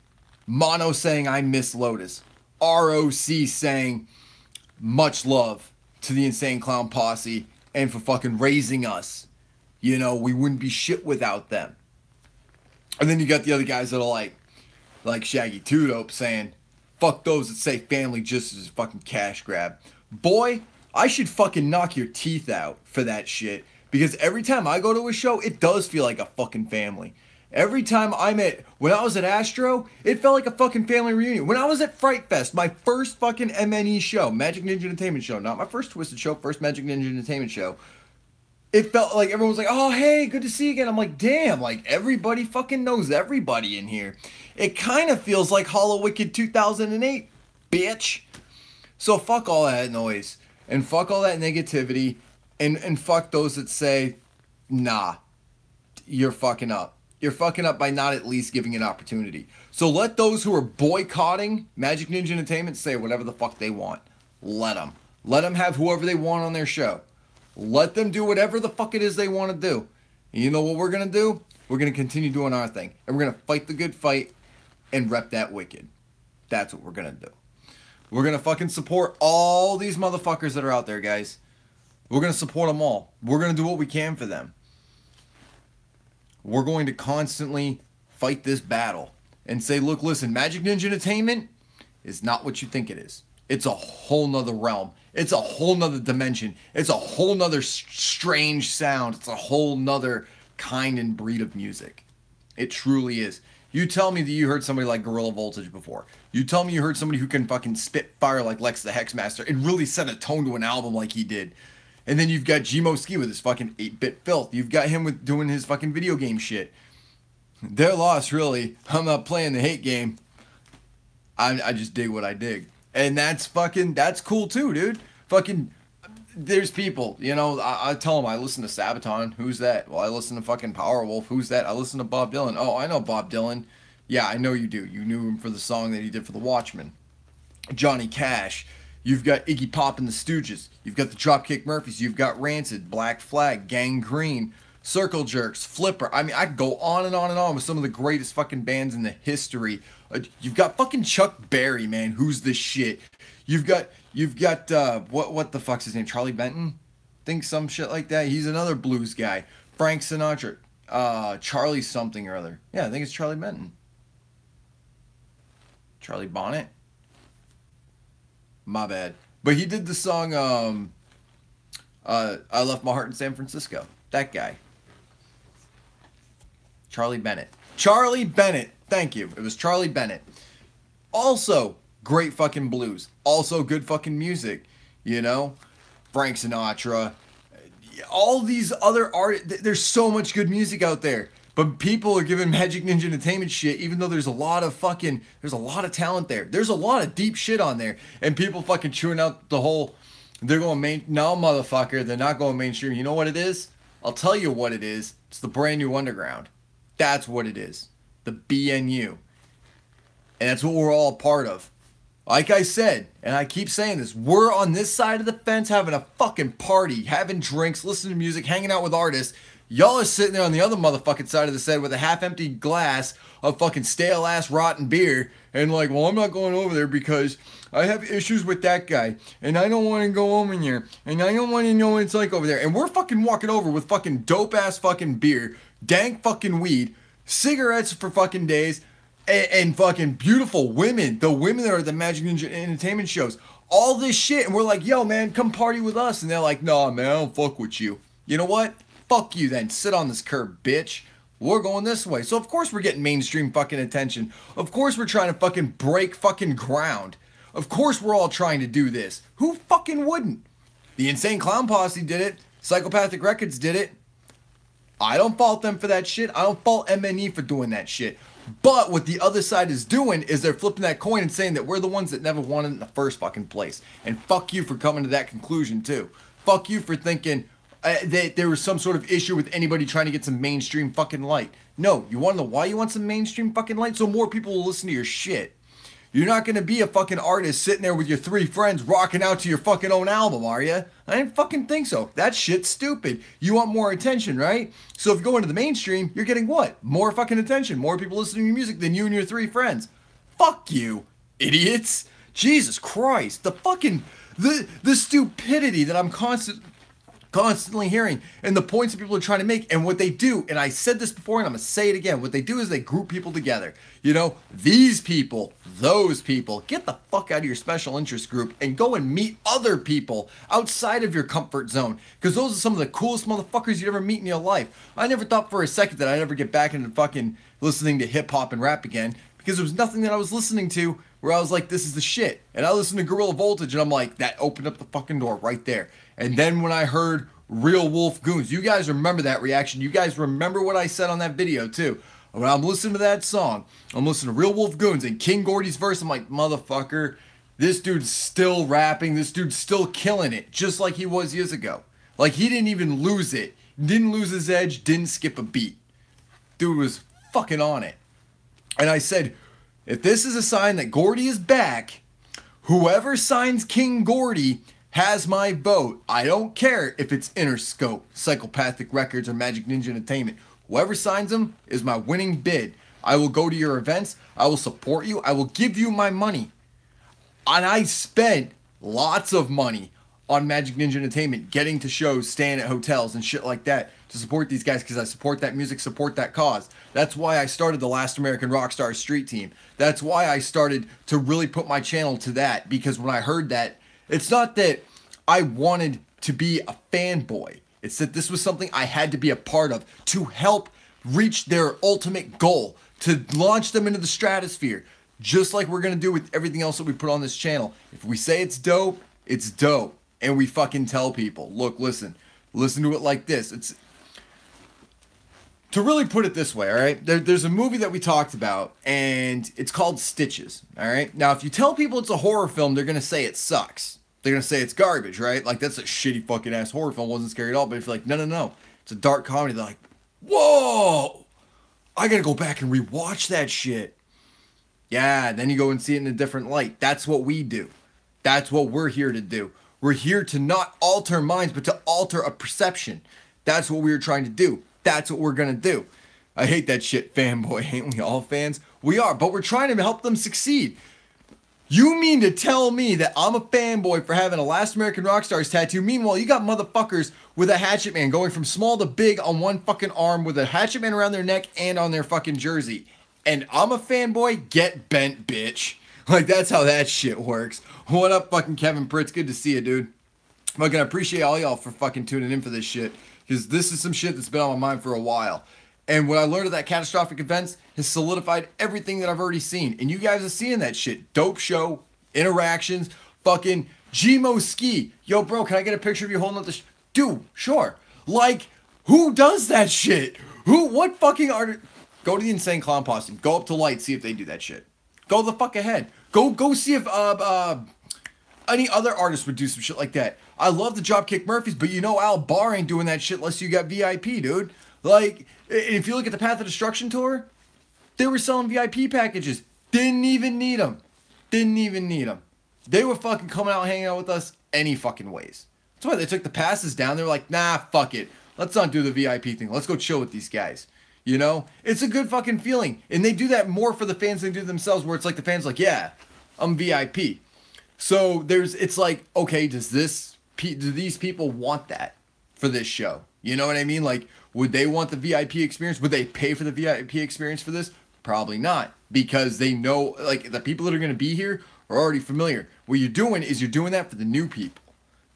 Mono saying I miss Lotus, ROC saying much love to the Insane Clown Posse and for fucking raising us. You know, we wouldn't be shit without them. And then you got the other guys that are like Shaggy 2 Dope saying, fuck those that say family just as a fucking cash grab. Boy, I should fucking knock your teeth out for that shit. Because every time I go to a show, it does feel like a fucking family. Every time when I was at Astro, it felt like a fucking family reunion. When I was at Fright Fest, my first fucking MNE show, Magic Ninja Entertainment show, not my first Twisted show, first Magic Ninja Entertainment show, it felt like everyone was like, oh, hey, good to see you again. I'm like, damn, like everybody fucking knows everybody in here. It kind of feels like Hollow Wicked 2008, bitch. So fuck all that noise and fuck all that negativity and fuck those that say, nah, you're fucking up. You're fucking up by not at least giving an opportunity. So let those who are boycotting Magic Ninja Entertainment say whatever the fuck they want. Let them. Let them have whoever they want on their show. Let them do whatever the fuck it is they want to do. And you know what we're going to do? We're going to continue doing our thing. And we're going to fight the good fight and rep that wicked. That's what we're going to do. We're going to fucking support all these motherfuckers that are out there, guys. We're going to support them all. We're going to do what we can for them. We're going to constantly fight this battle and say, look, listen, Magic Ninja Entertainment is not what you think it is. It's a whole nother realm. It's a whole nother dimension. It's a whole nother strange sound. It's a whole nother kind and breed of music. It truly is. You tell me that you heard somebody like Gorilla Voltage before. You tell me you heard somebody who can fucking spit fire like Lex the Hexmaster and really set a tone to an album like he did. And then you've got Gmo Ski with his fucking 8-bit filth. You've got him with doing his fucking video game shit. Their loss, really. I'm not playing the hate game. I just dig what I dig. And that's cool too, dude. Fucking, there's people, you know, I tell them I listen to Sabaton. Who's that? Well, I listen to fucking Powerwolf. Who's that? I listen to Bob Dylan. Oh, I know Bob Dylan. Yeah, I know you do. You knew him for the song that he did for the Watchmen. Johnny Cash. You've got Iggy Pop and the Stooges. You've got the Dropkick Murphys. You've got Rancid, Black Flag, Gangrene, Circle Jerks, Flipper. I mean, I could go on and on and on with some of the greatest fucking bands in the history. You've got fucking Chuck Berry, man. Who's the shit? You've got what the fuck's his name? Charlie Benton? Think some shit like that. He's another blues guy. Frank Sinatra. Charlie something or other. Yeah, I think it's Charlie Benton. Charlie Bonnet? My bad. But he did the song, I Left My Heart in San Francisco. That guy. Charlie Bennett. Charlie Bennett. Thank you. It was Charlie Bennett. Also, great fucking blues. Also, good fucking music. You know? Frank Sinatra. All these other artists. There's so much good music out there. But people are giving Magic Ninja Entertainment shit, even though there's a lot of talent there. There's a lot of deep shit on there. And people fucking chewing out the whole, they're going no, motherfucker, they're not going mainstream. You know what it is? I'll tell you what it is. It's the brand new underground. That's what it is. The BNU. And that's what we're all a part of. Like I said, and I keep saying this, we're on this side of the fence having a fucking party, having drinks, listening to music, hanging out with artists. Y'all are sitting there on the other motherfucking side of the set with a half-empty glass of fucking stale-ass rotten beer and like, well, I'm not going over there because I have issues with that guy and I don't want to go over there and I don't want to know what it's like over there. And we're fucking walking over with fucking dope-ass fucking beer, dank fucking weed, cigarettes for fucking days, and fucking beautiful women. The women that are at the Magic Ninja Entertainment shows. All this shit. And we're like, yo, man, come party with us. And they're like, nah, man, I don't fuck with you. You know what? Fuck you then. Sit on this curb, bitch. We're going this way. So of course we're getting mainstream fucking attention. Of course we're trying to fucking break fucking ground. Of course we're all trying to do this. Who fucking wouldn't? The Insane Clown Posse did it. Psychopathic Records did it. I don't fault them for that shit. I don't fault MNE for doing that shit. But what the other side is doing is they're flipping that coin and saying that we're the ones that never won it in the first fucking place. And fuck you for coming to that conclusion too. Fuck you for thinking that there was some sort of issue with anybody trying to get some mainstream fucking light. No, you want to know why you want some mainstream fucking light? So more people will listen to your shit. You're not going to be a fucking artist sitting there with your 3 friends rocking out to your fucking own album, are you? I didn't fucking think so. That shit's stupid. You want more attention, right? So if you go into the mainstream, you're getting what? More fucking attention. More people listening to your music than you and your 3 friends. Fuck you, idiots. Jesus Christ. The fucking, the stupidity that I'm constantly hearing, and the points that people are trying to make, and what they do, and I said this before and I'm gonna say it again, what they do is they group people together. You know, these people, those people, get the fuck out of your special interest group and go and meet other people outside of your comfort zone, because those are some of the coolest motherfuckers you'd ever meet in your life. I never thought for a second that I'd ever get back into fucking listening to hip hop and rap again, because there was nothing that I was listening to where I was like, this is the shit. And I listened to Gorilla Voltage and I'm like, that opened up the fucking door right there. And then when I heard Real Wolf Goons, you guys remember that reaction. You guys remember what I said on that video too. When I'm listening to that song, I'm listening to Real Wolf Goons and King Gordy's verse, I'm like, motherfucker, this dude's still rapping. This dude's still killing it, just like he was years ago. Like, he didn't even lose it. Didn't lose his edge, didn't skip a beat. Dude was fucking on it. And I said, if this is a sign that Gordy is back, whoever signs King Gordy has my vote. I don't care if it's Interscope, Psychopathic Records, or Magic Ninja Entertainment. Whoever signs them is my winning bid. I will go to your events. I will support you. I will give you my money. And I spent lots of money on Magic Ninja Entertainment, getting to shows, staying at hotels and shit like that to support these guys, because I support that music, support that cause. That's why I started the Last American Rockstar Street Team. That's why I started to really put my channel to that, because when I heard that, it's not that I wanted to be a fanboy. It's that this was something I had to be a part of to help reach their ultimate goal, to launch them into the stratosphere, just like we're going to do with everything else that we put on this channel. If we say it's dope, it's dope. And we fucking tell people, look, listen to it like this. It's, to really put it this way, all right? There's a movie that we talked about, and it's called Stitches, all right? Now, if you tell people it's a horror film, they're going to say it sucks. They're going to say it's garbage, right? Like, that's a shitty fucking ass horror film. Wasn't scary at all. But if you're like, no, it's a dark comedy, they're like, whoa, I got to go back and rewatch that shit. Yeah, then you go and see it in a different light. That's what we do. That's what we're here to do. We're here to not alter minds, but to alter a perception. That's what we were trying to do. That's what we're going to do. I hate that shit, fanboy. Ain't we all fans? We are, but we're trying to help them succeed. You mean to tell me that I'm a fanboy for having a Last American Rockstars tattoo? Meanwhile, you got motherfuckers with a Hatchet Man going from small to big on one fucking arm with a Hatchet Man around their neck and on their fucking jersey. And I'm a fanboy? Get bent, bitch. Like, that's how that shit works. What up, fucking Kevin Pritz? Good to see you, dude. Fucking appreciate all y'all for fucking tuning in for this shit, because this is some shit that's been on my mind for a while. And what I learned at that Catastrophic events has solidified everything that I've already seen. And you guys are seeing that shit. Dope show, interactions, fucking Gmo Ski. Yo, bro, can I get a picture of you holding up the dude, sure. Like, who does that shit? What fucking artist? Go to the Insane Clown Posse. Go up to Light, see if they do that shit. Go the fuck ahead. Go see if any other artist would do some shit like that. I love the Dropkick Murphys, but you know Al Barr ain't doing that shit unless you got VIP, dude. Like, if you look at the Path of Destruction tour, they were selling VIP packages. Didn't even need them. They were fucking coming out hanging out with us any fucking ways. That's why they took the passes down. They were like, nah, fuck it. Let's not do the VIP thing. Let's go chill with these guys. You know? It's a good fucking feeling. And they do that more for the fans than they do themselves, where it's like the fans like, yeah, I'm VIP. So it's like, okay, do these people want that for this show? You know what I mean? Like, would they want the VIP experience? Would they pay for the VIP experience for this? Probably not, because they know, like, the people that are going to be here are already familiar. What you're doing is you're doing that for the new people,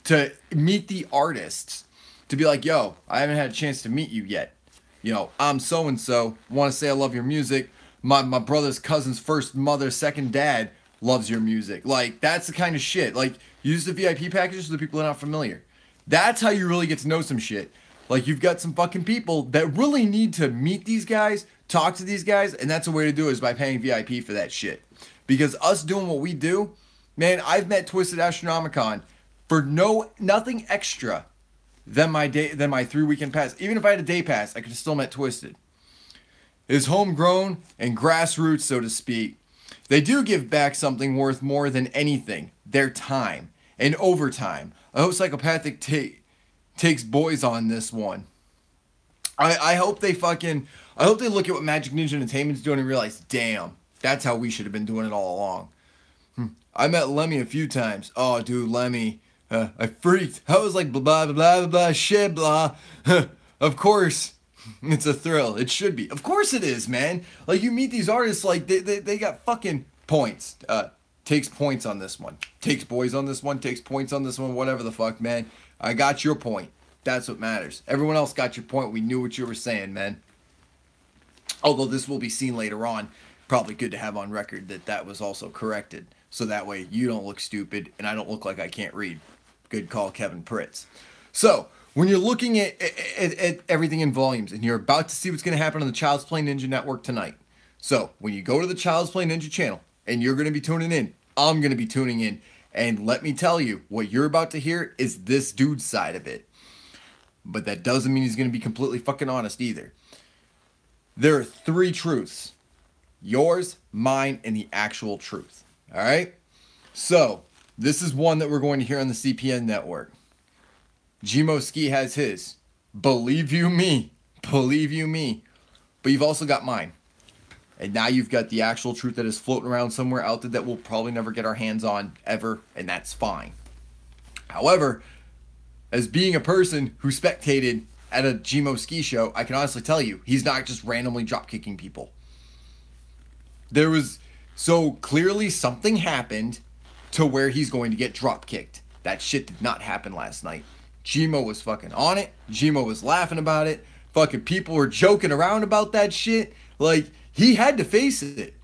to meet the artists, to be like, yo, I haven't had a chance to meet you yet. You know, I'm so-and-so, want to say I love your music. My brother's cousin's first mother, second dad loves your music. Like, that's the kind of shit. Like, use the VIP packages for the people that are not familiar. That's how you really get to know some shit. Like, you've got some fucking people that really need to meet these guys, talk to these guys, and that's a way to do it, is by paying VIP for that shit. Because us doing what we do, man, I've met Twisted Astronomicon for nothing extra than my 3-weekend pass. Even if I had a day pass, I could have still met Twisted. It's homegrown and grassroots, so to speak. They do give back something worth more than anything: their time and overtime. I hope Psychopathic takes boys on this one. I hope they look at what Magic Ninja Entertainment's doing and realize, damn, that's how we should have been doing it all along. I met Lemmy a few times. Oh, dude, Lemmy, I freaked. I was like, blah, blah, blah, blah, blah, shit, blah. Of course, it's a thrill. It should be. Of course it is, man. Like, you meet these artists, like, they got fucking points. Takes points on this one. Takes boys on this one. Takes points on this one. Whatever the fuck, man. I got your point. That's what matters. Everyone else got your point. We knew what you were saying, man. Although this will be seen later on. Probably good to have on record that that was also corrected. So that way you don't look stupid and I don't look like I can't read. Good call, Kevin Pritz. So, when you're looking at everything in volumes and you're about to see what's going to happen on the Child's Play Ninja Network tonight. So, when you go to the Child's Play Ninja channel and you're going to be tuning in, I'm going to be tuning in. And let me tell you, what you're about to hear is this dude's side of it. But that doesn't mean he's going to be completely fucking honest either. There are 3 truths. Yours, mine, and the actual truth. Alright? So, this is one that we're going to hear on the CPN network. Gmo Ski has his. Believe you me. Believe you me. But you've also got mine. And now you've got the actual truth that is floating around somewhere out there that we'll probably never get our hands on ever, and that's fine. However, as being a person who spectated at a Gmo Ski show, I can honestly tell you, he's not just randomly drop-kicking people. There was... So, clearly something happened to where he's going to get drop-kicked. That shit did not happen last night. Gmo was fucking on it. Gmo was laughing about it. Fucking people were joking around about that shit. Like, he had to face it.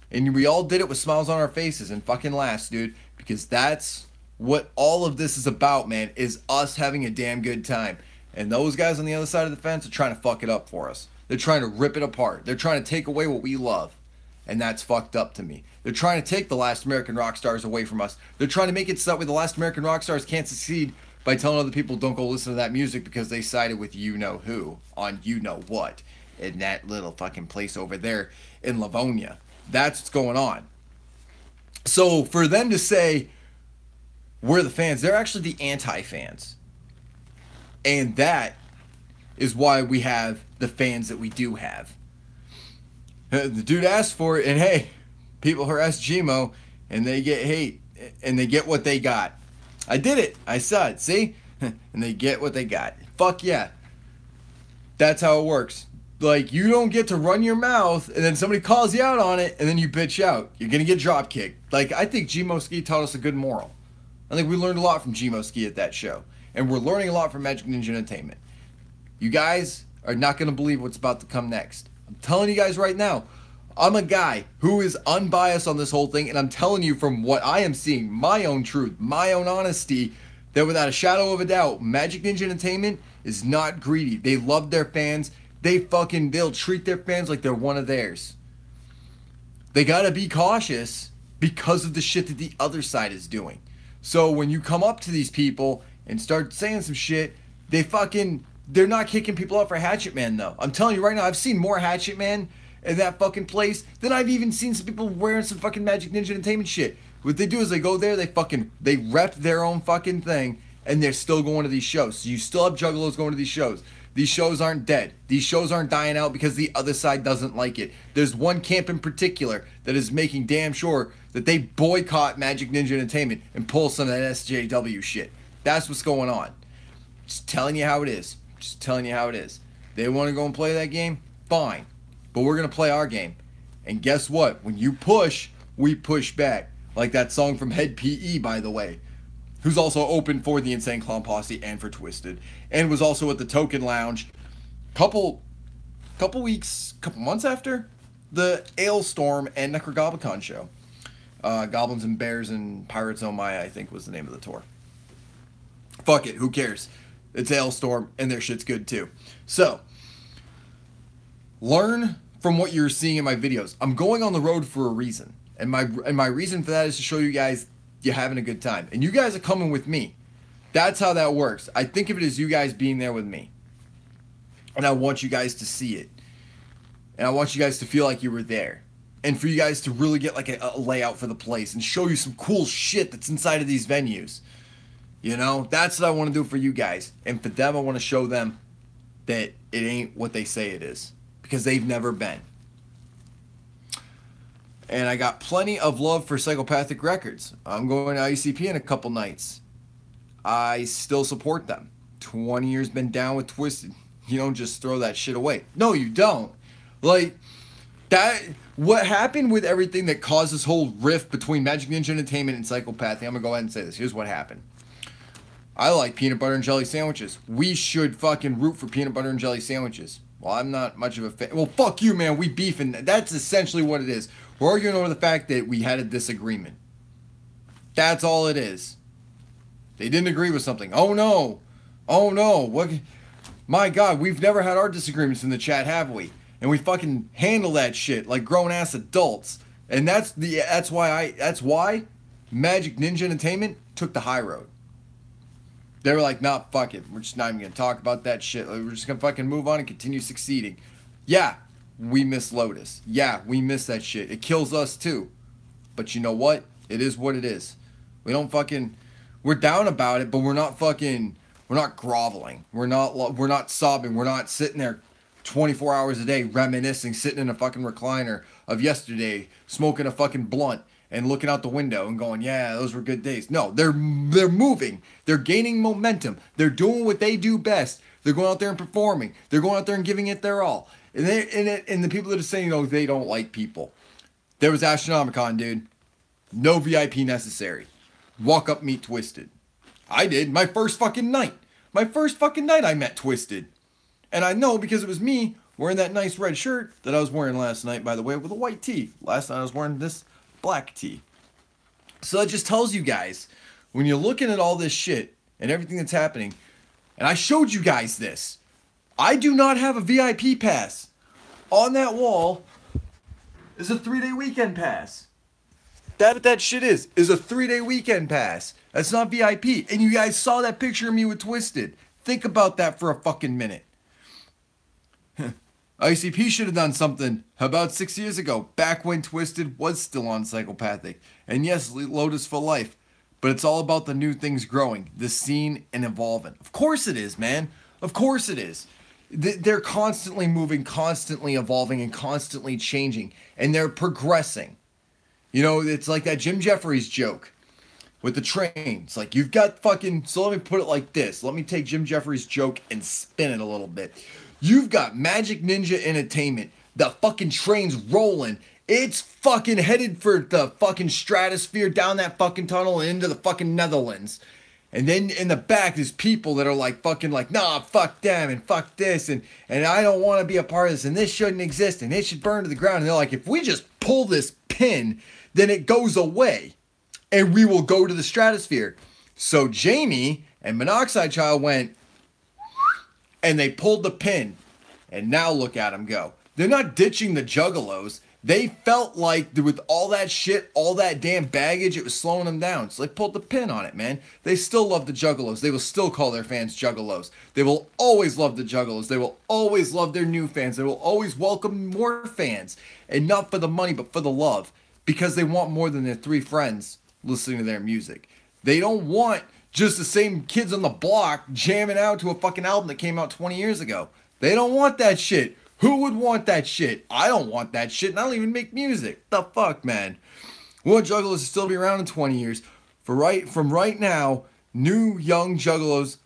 And we all did it with smiles on our faces and fucking laughs, dude. Because that's what all of this is about, man. Is us having a damn good time. And those guys on the other side of the fence are trying to fuck it up for us. They're trying to rip it apart. They're trying to take away what we love. And that's fucked up to me. They're trying to take the last American rock stars away from us. They're trying to make it so that way the last American rock stars can't succeed by telling other people don't go listen to that music because they sided with you-know-who on you-know-what in that little fucking place over there in Livonia. That's what's going on. So for them to say, we're the fans, they're actually the anti-fans. And that is why we have the fans that we do have. The dude asked for it, and hey, people harass Gmo, and they get hate, and they get what they got. I did it. I saw it. See? And they get what they got. Fuck yeah. That's how it works. Like, you don't get to run your mouth, and then somebody calls you out on it, and then you bitch out. You're going to get drop kicked. Like, I think Gmo Ski taught us a good moral. I think we learned a lot from Gmo Ski at that show. And we're learning a lot from Magic Ninja Entertainment. You guys are not going to believe what's about to come next. I'm telling you guys right now, I'm a guy who is unbiased on this whole thing, and I'm telling you from what I am seeing, my own truth, my own honesty, that without a shadow of a doubt, Magic Ninja Entertainment is not greedy. They love their fans. They'll treat their fans like they're one of theirs. They gotta be cautious because of the shit that the other side is doing. So when you come up to these people and start saying some shit, they're not kicking people out for Hatchet Man, though. I'm telling you right now, I've seen more Hatchet Man in that fucking place than I've even seen some people wearing some fucking Magic Ninja Entertainment shit. What they do is they go there, they rep their own fucking thing, and they're still going to these shows. So you still have juggalos going to these shows. These shows aren't dead. These shows aren't dying out because the other side doesn't like it. There's one camp in particular that is making damn sure that they boycott Magic Ninja Entertainment and pull some of that SJW shit. That's what's going on. Just telling you how it is. Just telling you how it is. They want to go and play that game? Fine. But we're going to play our game. And guess what? When you push, we push back. Like that song from Head PE, by the way. Who's also open for the Insane Clown Posse and for Twisted. And was also at the Token Lounge couple months after the Ailstorm and Necrogoblicon show. Goblins and Bears and Pirates Oh My, I think was the name of the tour. Fuck it, who cares? It's Ailstorm and their shit's good too. So, learn from what you're seeing in my videos. I'm going on the road for a reason. And my reason for that is to show you guys you're having a good time. And you guys are coming with me. That's how that works. I think of it as you guys being there with me. And I want you guys to see it. And I want you guys to feel like you were there. And for you guys to really get like a layout for the place and show you some cool shit that's inside of these venues. You know, that's what I want to do for you guys. And for them, I want to show them that it ain't what they say it is. Because they've never been. And I got plenty of love for Psychopathic Records. I'm going to ICP in a couple nights. I still support them. 20 years been down with Twisted. You don't just throw that shit away. No, you don't. Like, that, what happened with everything that caused this whole rift between Magic Ninja Entertainment and Psychopathy, I'm gonna go ahead and say this. Here's what happened. I like peanut butter and jelly sandwiches. We should fucking root for peanut butter and jelly sandwiches. Well, I'm not much of a fan. Well, fuck you, man. We beefing. That's essentially what it is. We're arguing over the fact that we had a disagreement. That's all it is. They didn't agree with something. Oh no. Oh no. What? My God, we've never had our disagreements in the chat, have we? And we fucking handle that shit like grown ass adults. And that's why Magic Ninja Entertainment took the high road. They were like, nah, fuck it. We're just not even going to talk about that shit. We're just going to fucking move on and continue succeeding. Yeah, we miss Lotus. Yeah, we miss that shit. It kills us too. But you know what? It is what it is. We don't fucking... We're down about it, but we're not fucking... We're not groveling. We're not sobbing. We're not sitting there 24 hours a day reminiscing, sitting in a fucking recliner of yesterday, smoking a fucking blunt, and looking out the window and going, yeah, those were good days. No, they're moving. They're gaining momentum. They're doing what they do best. They're going out there and performing. They're going out there and giving it their all. And the people that are saying, they don't like people. There was Astronomicon, dude. No VIP necessary. Walk up, meet Twisted. I did. My first fucking night I met Twisted. And I know because it was me wearing that nice red shirt that I was wearing last night, by the way, with a white tee. Last night I was wearing this black tee. So that just tells you guys, when you're looking at all this shit and everything that's happening, and I showed you guys this, I do not have a VIP pass. On that wall is a 3-day weekend pass. That shit is a 3-day weekend pass. That's not VIP. And you guys saw that picture of me with Twisted. Think about that for a fucking minute. ICP should have done something about 6 years ago, back when Twisted was still on Psychopathic. And yes, Lotus for life. But it's all about the new things growing, the scene, and evolving. Of course it is, man. Of course it is. They're constantly moving, constantly evolving, and constantly changing. And they're progressing. You know, it's like that Jim Jeffries joke with the train. It's like, you've got fucking... So let me put it like this. Let me take Jim Jeffries' joke and spin it a little bit. You've got Magic Ninja Entertainment. The fucking train's rolling. It's fucking headed for the fucking stratosphere, down that fucking tunnel and into the fucking Netherlands. And then in the back, there's people that are like fucking like, nah, fuck them and fuck this. And I don't want to be a part of this. And this shouldn't exist. And it should burn to the ground. And they're like, if we just pull this pin, then it goes away. And we will go to the stratosphere. So Jamie and Monoxide Child went... And they pulled the pin. And now look at them go. They're not ditching the juggalos. They felt like with all that shit, all that damn baggage, it was slowing them down. So they pulled the pin on it, man. They still love the juggalos. They will still call their fans juggalos. They will always love the juggalos. They will always love their new fans. They will always welcome more fans. And not for the money, but for the love. Because they want more than their 3 friends listening to their music. They don't want... just the same kids on the block jamming out to a fucking album that came out 20 years ago. They don't want that shit. Who would want that shit? I don't want that shit, and I don't even make music. The fuck, man? We want Juggalos to still be around in 20 years. From right now, new young Juggalos,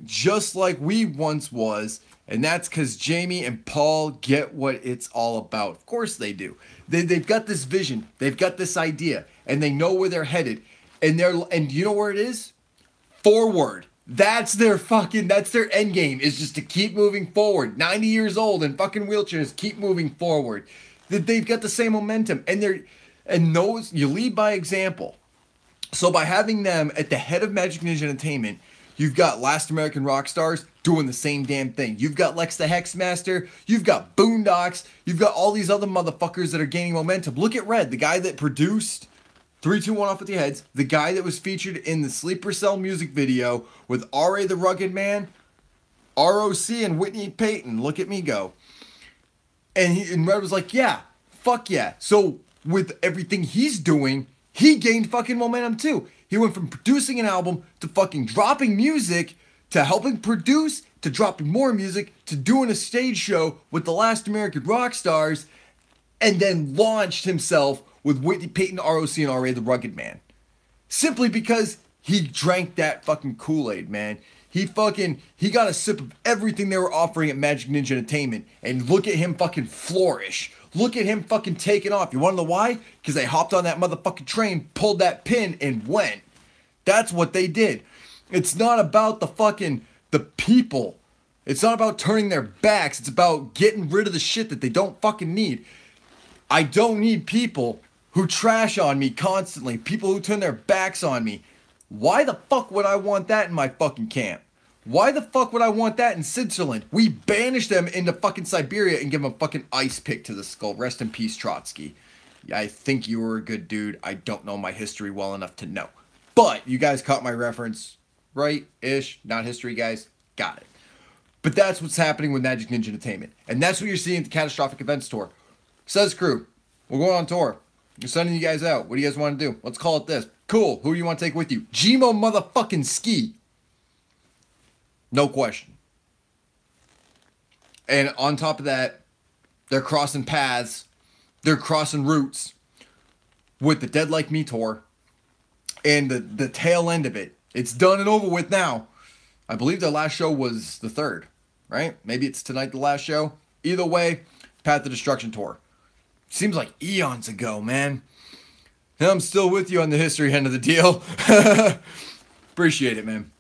just like we once was, and that's because Jamie and Paul get what it's all about. Of course they do. They've got this vision. They've got this idea, and they know where they're headed. And you know where it is? Forward. That's their end game, is just to keep moving forward. 90 years old and fucking wheelchairs, keep moving forward. They've got the same momentum, and you lead by example. So by having them at the head of Magic Ninja Entertainment, you've got Last American Rock Stars doing the same damn thing. You've got Lex the Hexmaster, you've got Boondocks, you've got all these other motherfuckers that are gaining momentum. Look at Red, the guy that produced 3, 2, 1 off with the heads. The guy that was featured in the Sleeper Cell music video with R.A. the Rugged Man, ROC, and Whitney Payton. Look at me go. And Red was like, yeah, fuck yeah. So with everything he's doing, he gained fucking momentum too. He went from producing an album to fucking dropping music to helping produce to dropping more music to doing a stage show with the Last American Rock Stars, and then launched himself with Whitney Payton, ROC, and R.A. the Rugged Man. Simply because He drank that fucking Kool-Aid, man. He got a sip of everything they were offering at Magic Ninja Entertainment, and look at him fucking flourish. Look at him fucking taking off. You wanna know why? Because they hopped on that motherfucking train, pulled that pin, and went. That's what they did. It's not about the people. It's not about turning their backs. It's about getting rid of the shit that they don't fucking need. I don't need people who trash on me constantly. People who turn their backs on me. Why the fuck would I want that in my fucking camp? Why the fuck would I want that in Switzerland? We banished them into fucking Siberia and give them a fucking ice pick to the skull. Rest in peace, Trotsky. I think you were a good dude. I don't know my history well enough to know. But you guys caught my reference. Right-ish. Not history, guys. Got it. But that's what's happening with Magic Ninja Entertainment. And that's what you're seeing at the Catastrophic Events Tour. Says crew, we're going on tour. We're sending you guys out. What do you guys want to do? Let's call it this. Cool. Who do you want to take with you? Gmo motherfucking Ski. No question. And on top of that, they're crossing paths. They're crossing routes with the Dead Like Me tour. And the tail end of it. It's done and over with now. I believe their last show was the 3rd, right? Maybe it's tonight the last show. Either way, Path to Destruction tour. Seems like eons ago, man. And I'm still with you on the history end of the deal. Appreciate it, man.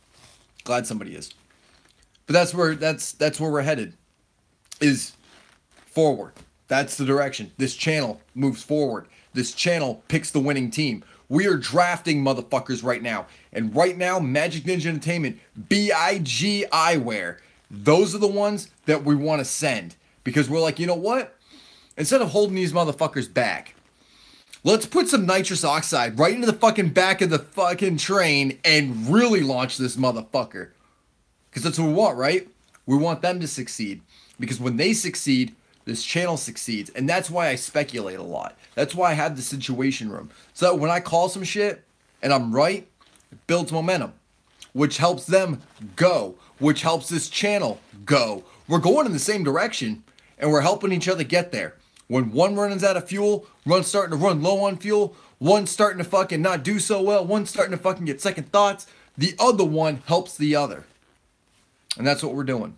Glad somebody is. But that's where we're headed. Is forward. That's the direction. This channel moves forward. This channel picks the winning team. We are drafting motherfuckers right now. And right now, Magic Ninja Entertainment, BIG Eyewear, those are the ones that we want to send. Because we're like, you know what? Instead of holding these motherfuckers back, let's put some nitrous oxide right into the fucking back of the fucking train and really launch this motherfucker. Because that's what we want, right? We want them to succeed. Because when they succeed, this channel succeeds. And that's why I speculate a lot. That's why I have the Situation Room. So that when I call some shit and I'm right, it builds momentum. Which helps them go. Which helps this channel go. We're going in the same direction. And we're helping each other get there. When one runs out of fuel, one's starting to run low on fuel, one's starting to fucking not do so well, one's starting to fucking get second thoughts, the other one helps the other. And that's what we're doing.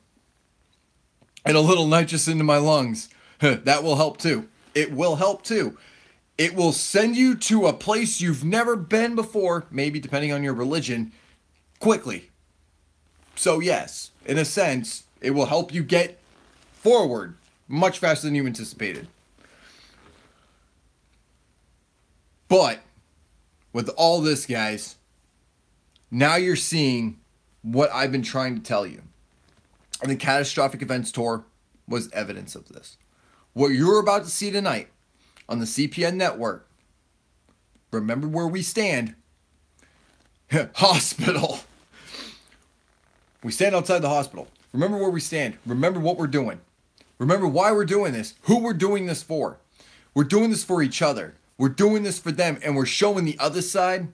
And a little nitrous into my lungs. That will help too. It will help too. It will send you to a place you've never been before, maybe depending on your religion, quickly. So yes, in a sense, it will help you get forward much faster than you anticipated. But with all this, guys, now you're seeing what I've been trying to tell you. And the Catastrophic Events Tour was evidence of this. What you're about to see tonight on the CPN network, remember where we stand. Hospital. We stand outside the hospital. Remember where we stand. Remember what we're doing. Remember why we're doing this. Who we're doing this for. We're doing this for each other. We're doing this for them. And we're showing the other side,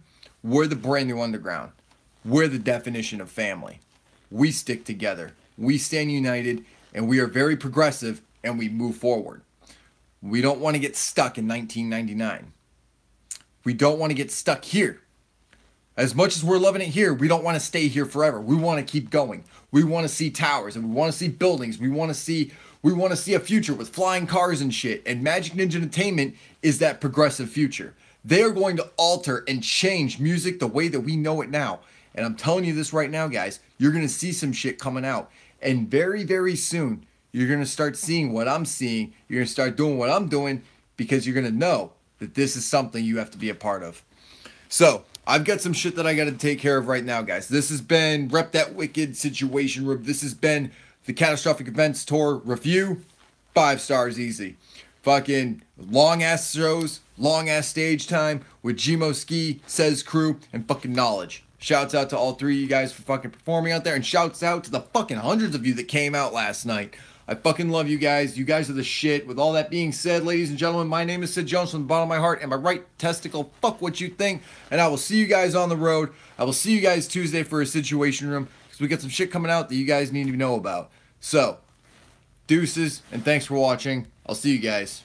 we're the brand new underground. We're the definition of family. We stick together. We stand united. And we are very progressive. And we move forward. We don't want to get stuck in 1999. We don't want to get stuck here. As much as we're loving it here, we don't want to stay here forever. We want to keep going. We want to see towers and we want to see buildings. We want to see a future with flying cars and shit. And Magic Ninja Entertainment is that progressive future. They are going to alter and change music the way that we know it now. And I'm telling you this right now, guys. You're going to see some shit coming out. And very, very soon, you're going to start seeing what I'm seeing. You're going to start doing what I'm doing because you're going to know that this is something you have to be a part of. So, I've got some shit that I got to take care of right now, guys. This has been Rep That Wicked Situation Room. This has been the Catastrophic Events Tour review. 5 stars easy. Fucking long-ass shows, long-ass stage time with Gmo Ski, Says Crew, and fucking knowledge. Shouts out to all 3 of you guys for fucking performing out there, and shouts out to the fucking hundreds of you that came out last night. I fucking love you guys. You guys are the shit. With all that being said, ladies and gentlemen, my name is Sid Jones from the bottom of my heart and my right testicle. Fuck what you think. And I will see you guys on the road. I will see you guys Tuesday for a Situation Room because we got some shit coming out that you guys need to know about. So, deuces, and thanks for watching. I'll see you guys.